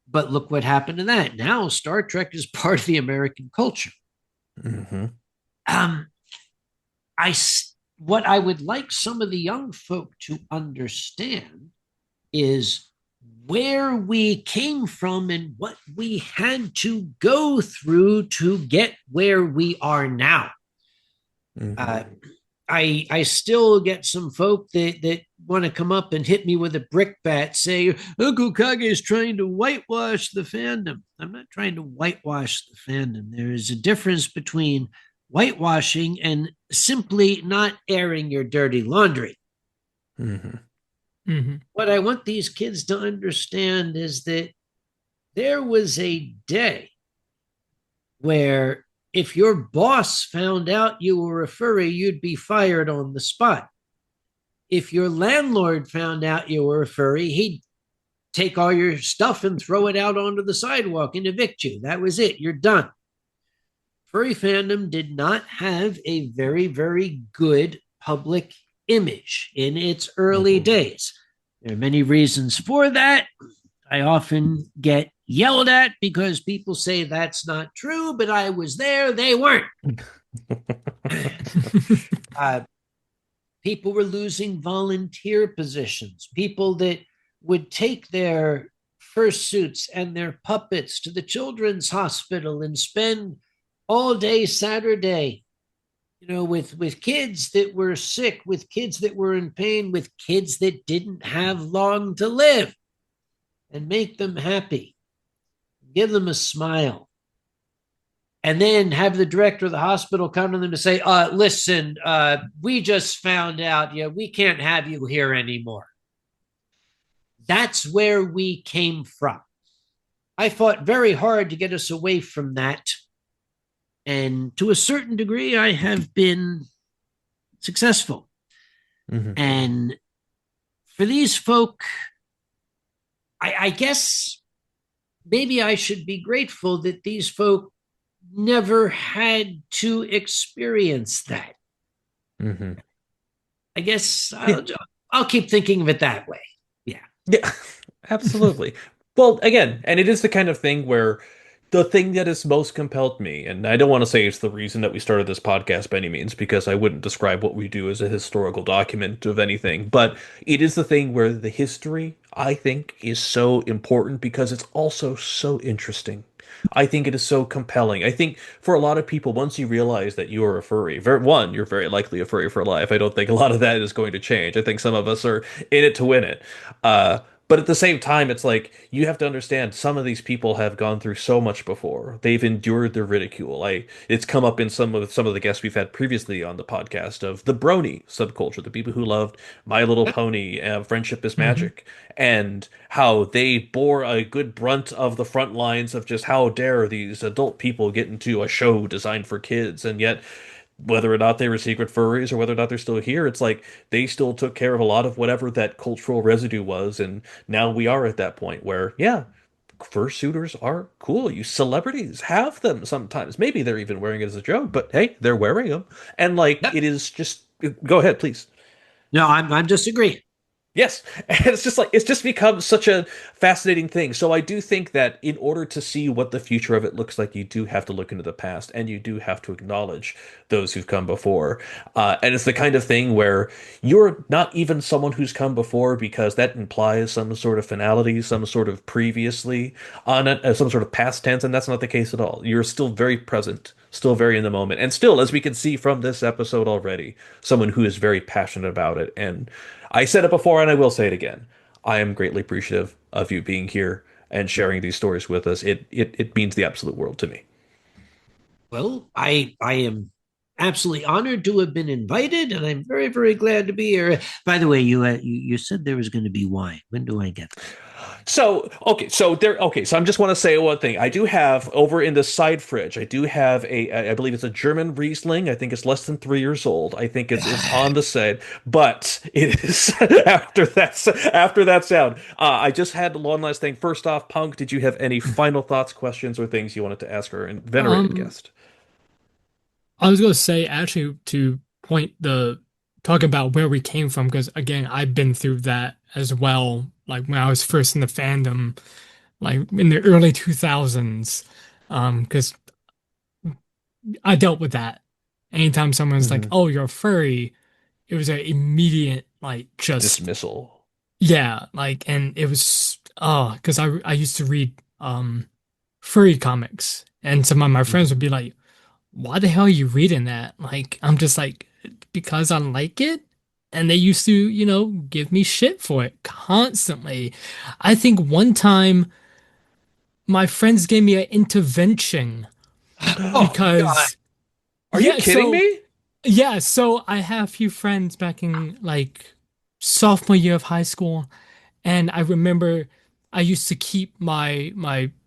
but look what happened to that. Now Star Trek is part of the American culture. Mm-hmm. Um, I what I would like some of the young folk to understand is where we came from and what we had to go through to get where we are now. Mm-hmm. Uh, I still get some folk that want to come up and hit me with a brick bat, say Uncle Kage is trying to whitewash the fandom. I'm not trying to whitewash the fandom. There is a difference between whitewashing and simply not airing your dirty laundry. Mm-hmm. Mm-hmm. What I want these kids to understand is that there was a day where if your boss found out you were a furry, you'd be fired on the spot. If your landlord found out you were a furry, he'd take all your stuff and throw it out onto the sidewalk and evict you. That was it. You're done. Furry fandom did not have a very, very good public image in its early Mm-hmm. days. There are many reasons for that. I often get yelled at because people say that's not true, but I was there, they weren't. uh, People were losing volunteer positions, people that would take their fursuits and their puppets to the children's hospital and spend all day Saturday, with kids that were sick, with kids that were in pain, with kids that didn't have long to live, and make them happy, give them a smile, and then have the director of the hospital come to them to say, listen, we just found out, we can't have you here anymore. That's where we came from. I fought very hard to get us away from that. And to a certain degree, I have been successful. Mm-hmm. And for these folk, I guess maybe I should be grateful that these folk never had to experience that. Mm-hmm. I guess I'll keep thinking of it that way. Yeah. Yeah, absolutely. Well, again, and it is the kind of thing where the thing that has most compelled me, and I don't want to say it's the reason that we started this podcast by any means, because I wouldn't describe what we do as a historical document of anything, but it is the thing where the history, I think, is so important because it's also so interesting. I think it is so compelling. I think for a lot of people, once you realize that you are a furry, one, you're very likely a furry for life. I don't think a lot of that is going to change. I think some of us are in it to win it. But at the same time, it's like you have to understand some of these people have gone through so much before. They've endured the ridicule. It's come up in some of the guests we've had previously on the podcast of the brony subculture, the people who loved My Little Pony, Friendship is Mm-hmm. Magic, and how they bore a good brunt of the front lines of just how dare these adult people get into a show designed for kids, and yet whether or not they were secret furries or whether or not they're still here, it's like they still took care of a lot of whatever that cultural residue was. And now we are at that point where, yeah, fursuiters are cool. You celebrities have them sometimes. Maybe they're even wearing it as a joke, but hey, they're wearing them. And like, Yep. it is just, go ahead, please. No, I'm disagreeing. Yes, and it's just like it's just become such a fascinating thing. So I do think that in order to see what the future of it looks like, you do have to look into the past, and you do have to acknowledge those who've come before. And it's the kind of thing where you're not even someone who's come before because that implies some sort of finality, some sort of previously on it, some sort of past tense, and that's not the case at all. You're still very present, still very in the moment, and still, as we can see from this episode already, someone who is very passionate about it. And I said it before and I will say it again. I am greatly appreciative of you being here and sharing these stories with us. It means the absolute world to me. Well, I am absolutely honored to have been invited, and I'm very very glad to be here. By the way, you said there was going to be wine. When do I get that? So I just want to say one thing. I do have over in the side fridge, I do have I believe it's a German Riesling. I think it's less than 3 years old. I think it's on the side, but it is after that sound. I just had one last thing. First off, Punk, did you have any final thoughts, questions, or things you wanted to ask our venerated Um, guest? I was gonna say actually to point the talk about where we came from because again I've been through that as well. Like when I was first in the fandom, like in the early 2000s, because I dealt with that. Anytime someone's like, Hmm. "Oh, you're a furry," it was an immediate like just Dismissal. yeah, like and it was because I used to read furry comics and some of my friends would Hmm. be like, why the hell are you reading that? Like, I'm just like, because I like it. And they used to, give me shit for it constantly. I think one time my friends gave me an intervention Oh God. because, Are you yeah, kidding so, me? yeah, so I have a few friends back in like sophomore year of high school. And I remember I used to keep I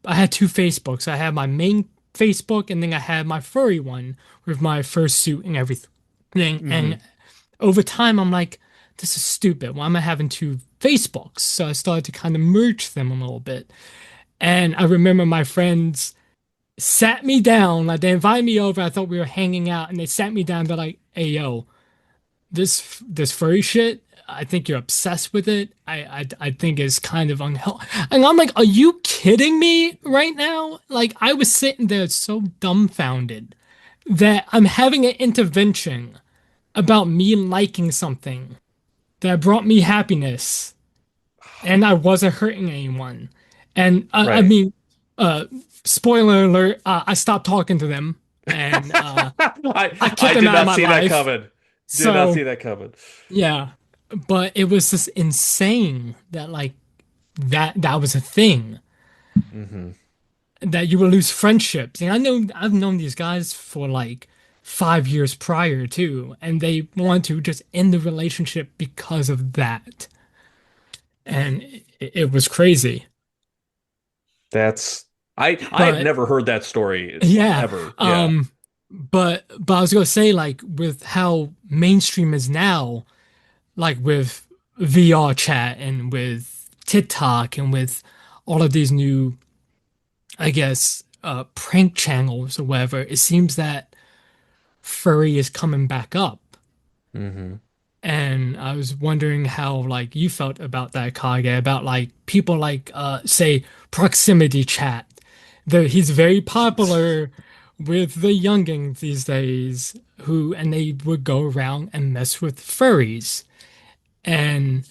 had two Facebooks. I had my main Facebook and then I had my furry one with my fursuit and everything. And Hmm. over time I'm like, this is stupid. Why am I having two Facebooks? So I started to kind of merge them a little bit. And I remember my friends sat me down, like they invited me over. I thought we were hanging out, and they sat me down. They're like, "Hey, yo, this furry shit, I think you're obsessed with it. I think is kind of unhealthy." And I'm like, are you kidding me right now? Like I was sitting there so dumbfounded that I'm having an intervention about me liking something that brought me happiness and I wasn't hurting anyone. And I Right. mean, uh, spoiler alert, I stopped talking to them and I kicked I them did out of not my see that life. coming. Did not So see that coming. yeah, but it was just insane that like that was a thing Hmm. that you would lose friendships. And I know I've known these guys for like 5 years prior too, and they want to just end the relationship because of that. And it was crazy. That's I have But never heard that story yeah, ever. Yeah. but I was gonna say like with how mainstream is now, like with VR chat and with TikTok and with all of these new, I guess, prank channels or whatever, it seems that furry is coming back up. Hmm. And I was wondering how like you felt about that, Kage, about like people like say proximity chat. He's very popular with the youngins these days who and they would go around and mess with furries. And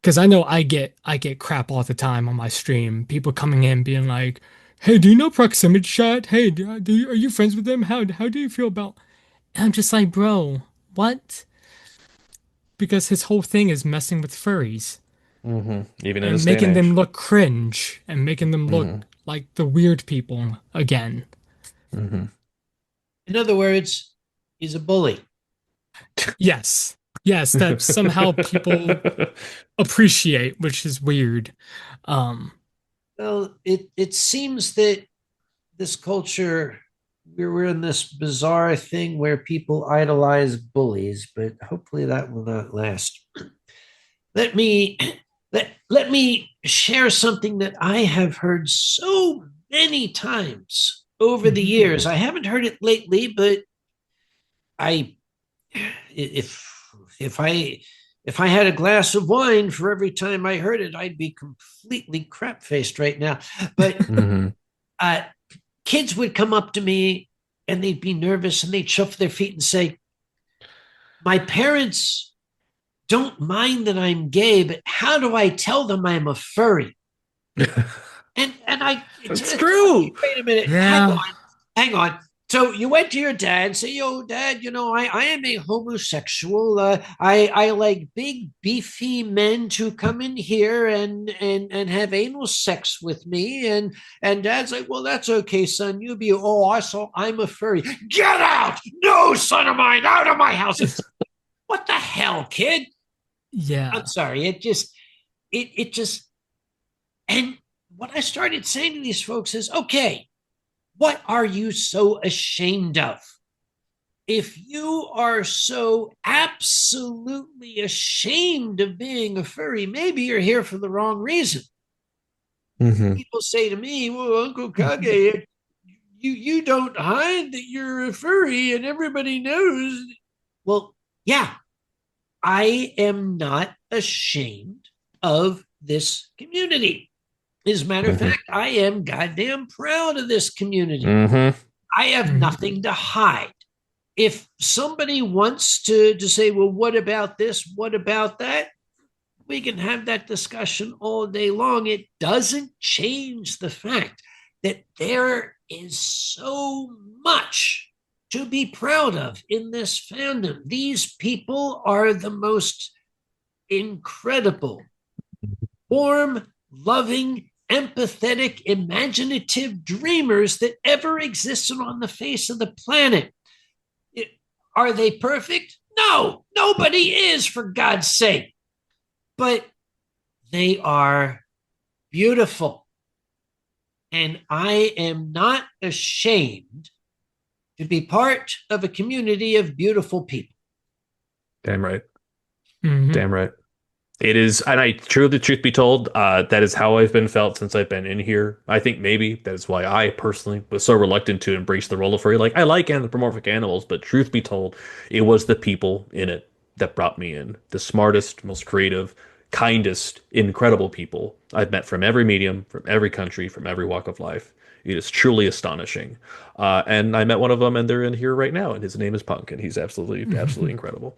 because I know I get crap all the time on my stream. People coming in being like, "Hey, do you know proximity chat? Hey, are you friends with them? How do you feel about?" And I'm just like, bro, what? Because his whole thing is messing with furries Hmm. Even in and this day and making them age. look cringe and making them look Hmm. like the weird people again. Hmm. In other words, he's a bully. Yes, yes, that somehow people appreciate, which is weird. Um, Well, it seems that this culture we're in this bizarre thing where people idolize bullies, but hopefully that will not last. Let me let me share something that I have heard so many times over the mhm. years. I haven't heard it lately, but I if if I if I had a glass of wine for every time I heard it, I'd be completely crap faced right now. But Hmm. uh, kids would come up to me and they'd be nervous and they'd shuffle their feet and say, "My parents don't mind that I'm gay, but how do I tell them I'm a furry?" And I It's it's like, true. wait a minute, Yeah, hang on. So you went to your dad, say, "Yo, Dad, I am a homosexual. I like big, beefy men to come in here and have anal sex with me." And Dad's like, "Well, that's okay, son. You be I'm a furry. Get out! No, son of mine, out of my house!" It's what the hell, kid? I'm yeah, sorry. It just and what I started saying to these folks is, okay, what are you so ashamed of? If you are so absolutely ashamed of being a furry, maybe you're here for the wrong reason. Hmm. People say to me, "Well, Uncle Kage, you don't hide that you're a furry and everybody knows. Well, yeah, I am not ashamed of this community. As a matter of fact, I am goddamn proud of this community. I have nothing to hide. If somebody wants to say, well, what about this? What about that? We can have that discussion all day long. It doesn't change the fact that there is so much to be proud of in this fandom. These people are the most incredible, warm, loving, empathetic, imaginative dreamers that ever existed on the face of the planet. Are they perfect? No, nobody is, for God's sake. But they are beautiful. And I am not ashamed to be part of a community of beautiful people. Damn right. Damn right. It is, and the truth be told, that is how I've been felt since I've been in here. I think maybe that is why I personally was so reluctant to embrace the role of furry. Like, I like anthropomorphic animals, but truth be told, it was the people in it that brought me in. The smartest, most creative, kindest, incredible people I've met from every medium, from every country, from every walk of life. It is truly astonishing. And I met one of them, and they're in here right now, and his name is Punk, and he's absolutely incredible.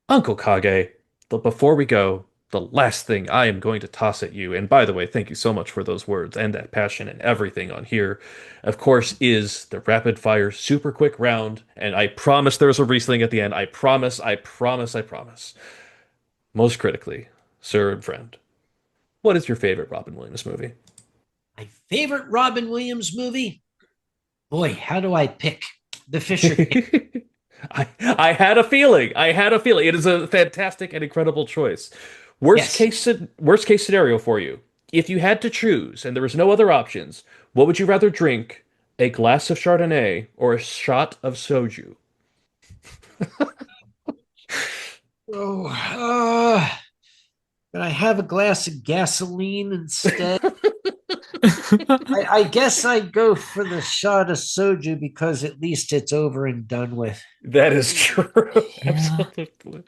Uncle Kage, before we go, the last thing I am going to toss at you, and by the way, thank you so much for those words and that passion and everything on here, of course, is the rapid fire super quick round. And I promise there's a Riesling at the end. I promise. Most critically, sir and friend, what is your favorite Robin Williams movie? My favorite Robin Williams movie? Boy, how do I pick? The Fisher King. I had a feeling. It is a fantastic and incredible choice. Worst case scenario for you. If you had to choose and there was no other options, what would you rather drink? A glass of Chardonnay or a shot of soju? But I have a glass of gasoline instead. I guess I'd go for the shot of soju because at least it's over and done with. That is true. Absolutely.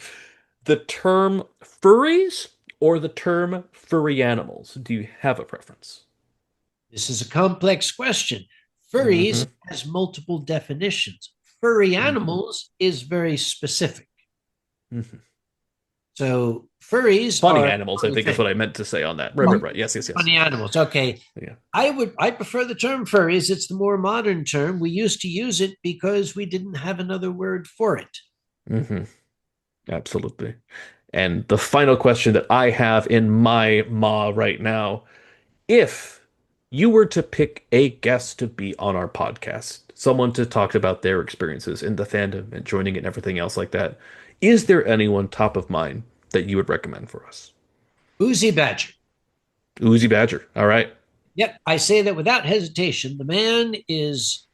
The term furries or the term furry animals? Do you have a preference? This is a complex question. Furries has multiple definitions. Furry animals is very specific. So furries funny animals, I think is what I meant to say on that. Right. Yes. Funny animals. Okay. Yeah. I prefer the term furries. It's the more modern term. We used to use it because we didn't have another word for it. Absolutely. And the final question that I have in my maw right now, if you were to pick a guest to be on our podcast, someone to talk about their experiences in the fandom and joining it and everything else like that, is there anyone top of mind that you would recommend for us? Oozy Badger. Oozy Badger. All right. Yep. I say that without hesitation. The man is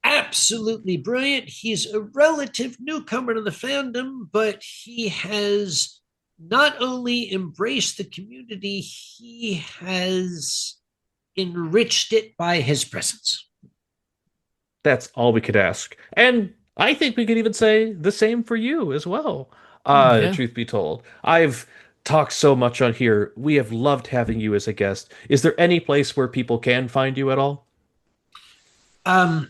absolutely brilliant. He's a relative newcomer to the fandom, but he has not only embraced the community, he has enriched it by his presence. That's all we could ask. And I think we could even say the same for you as well. Truth be told, I've talked so much on here. We have loved having you as a guest. Is there any place where people can find you at all? At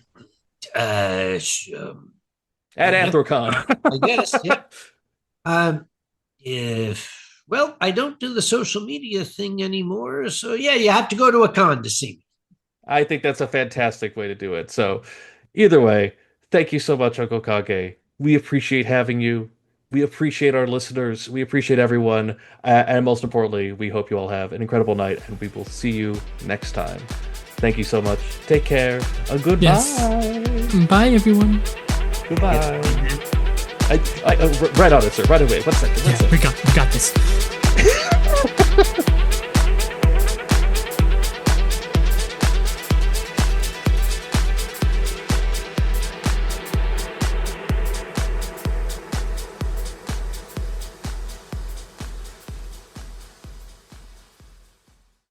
Anthrocon. I guess, yeah. Well, I don't do the social media thing anymore. So yeah, you have to go to a con to see me. I think that's a fantastic way to do it. So either way, thank you so much, Uncle Kage. We appreciate having you. We appreciate our listeners. We appreciate everyone. And most importantly, we hope you all have an incredible night, and we will see you next time. Thank you so much. Take care. Goodbye. Yes. Bye, everyone. Goodbye. Right on it, sir. Right away. 1 second. We got this.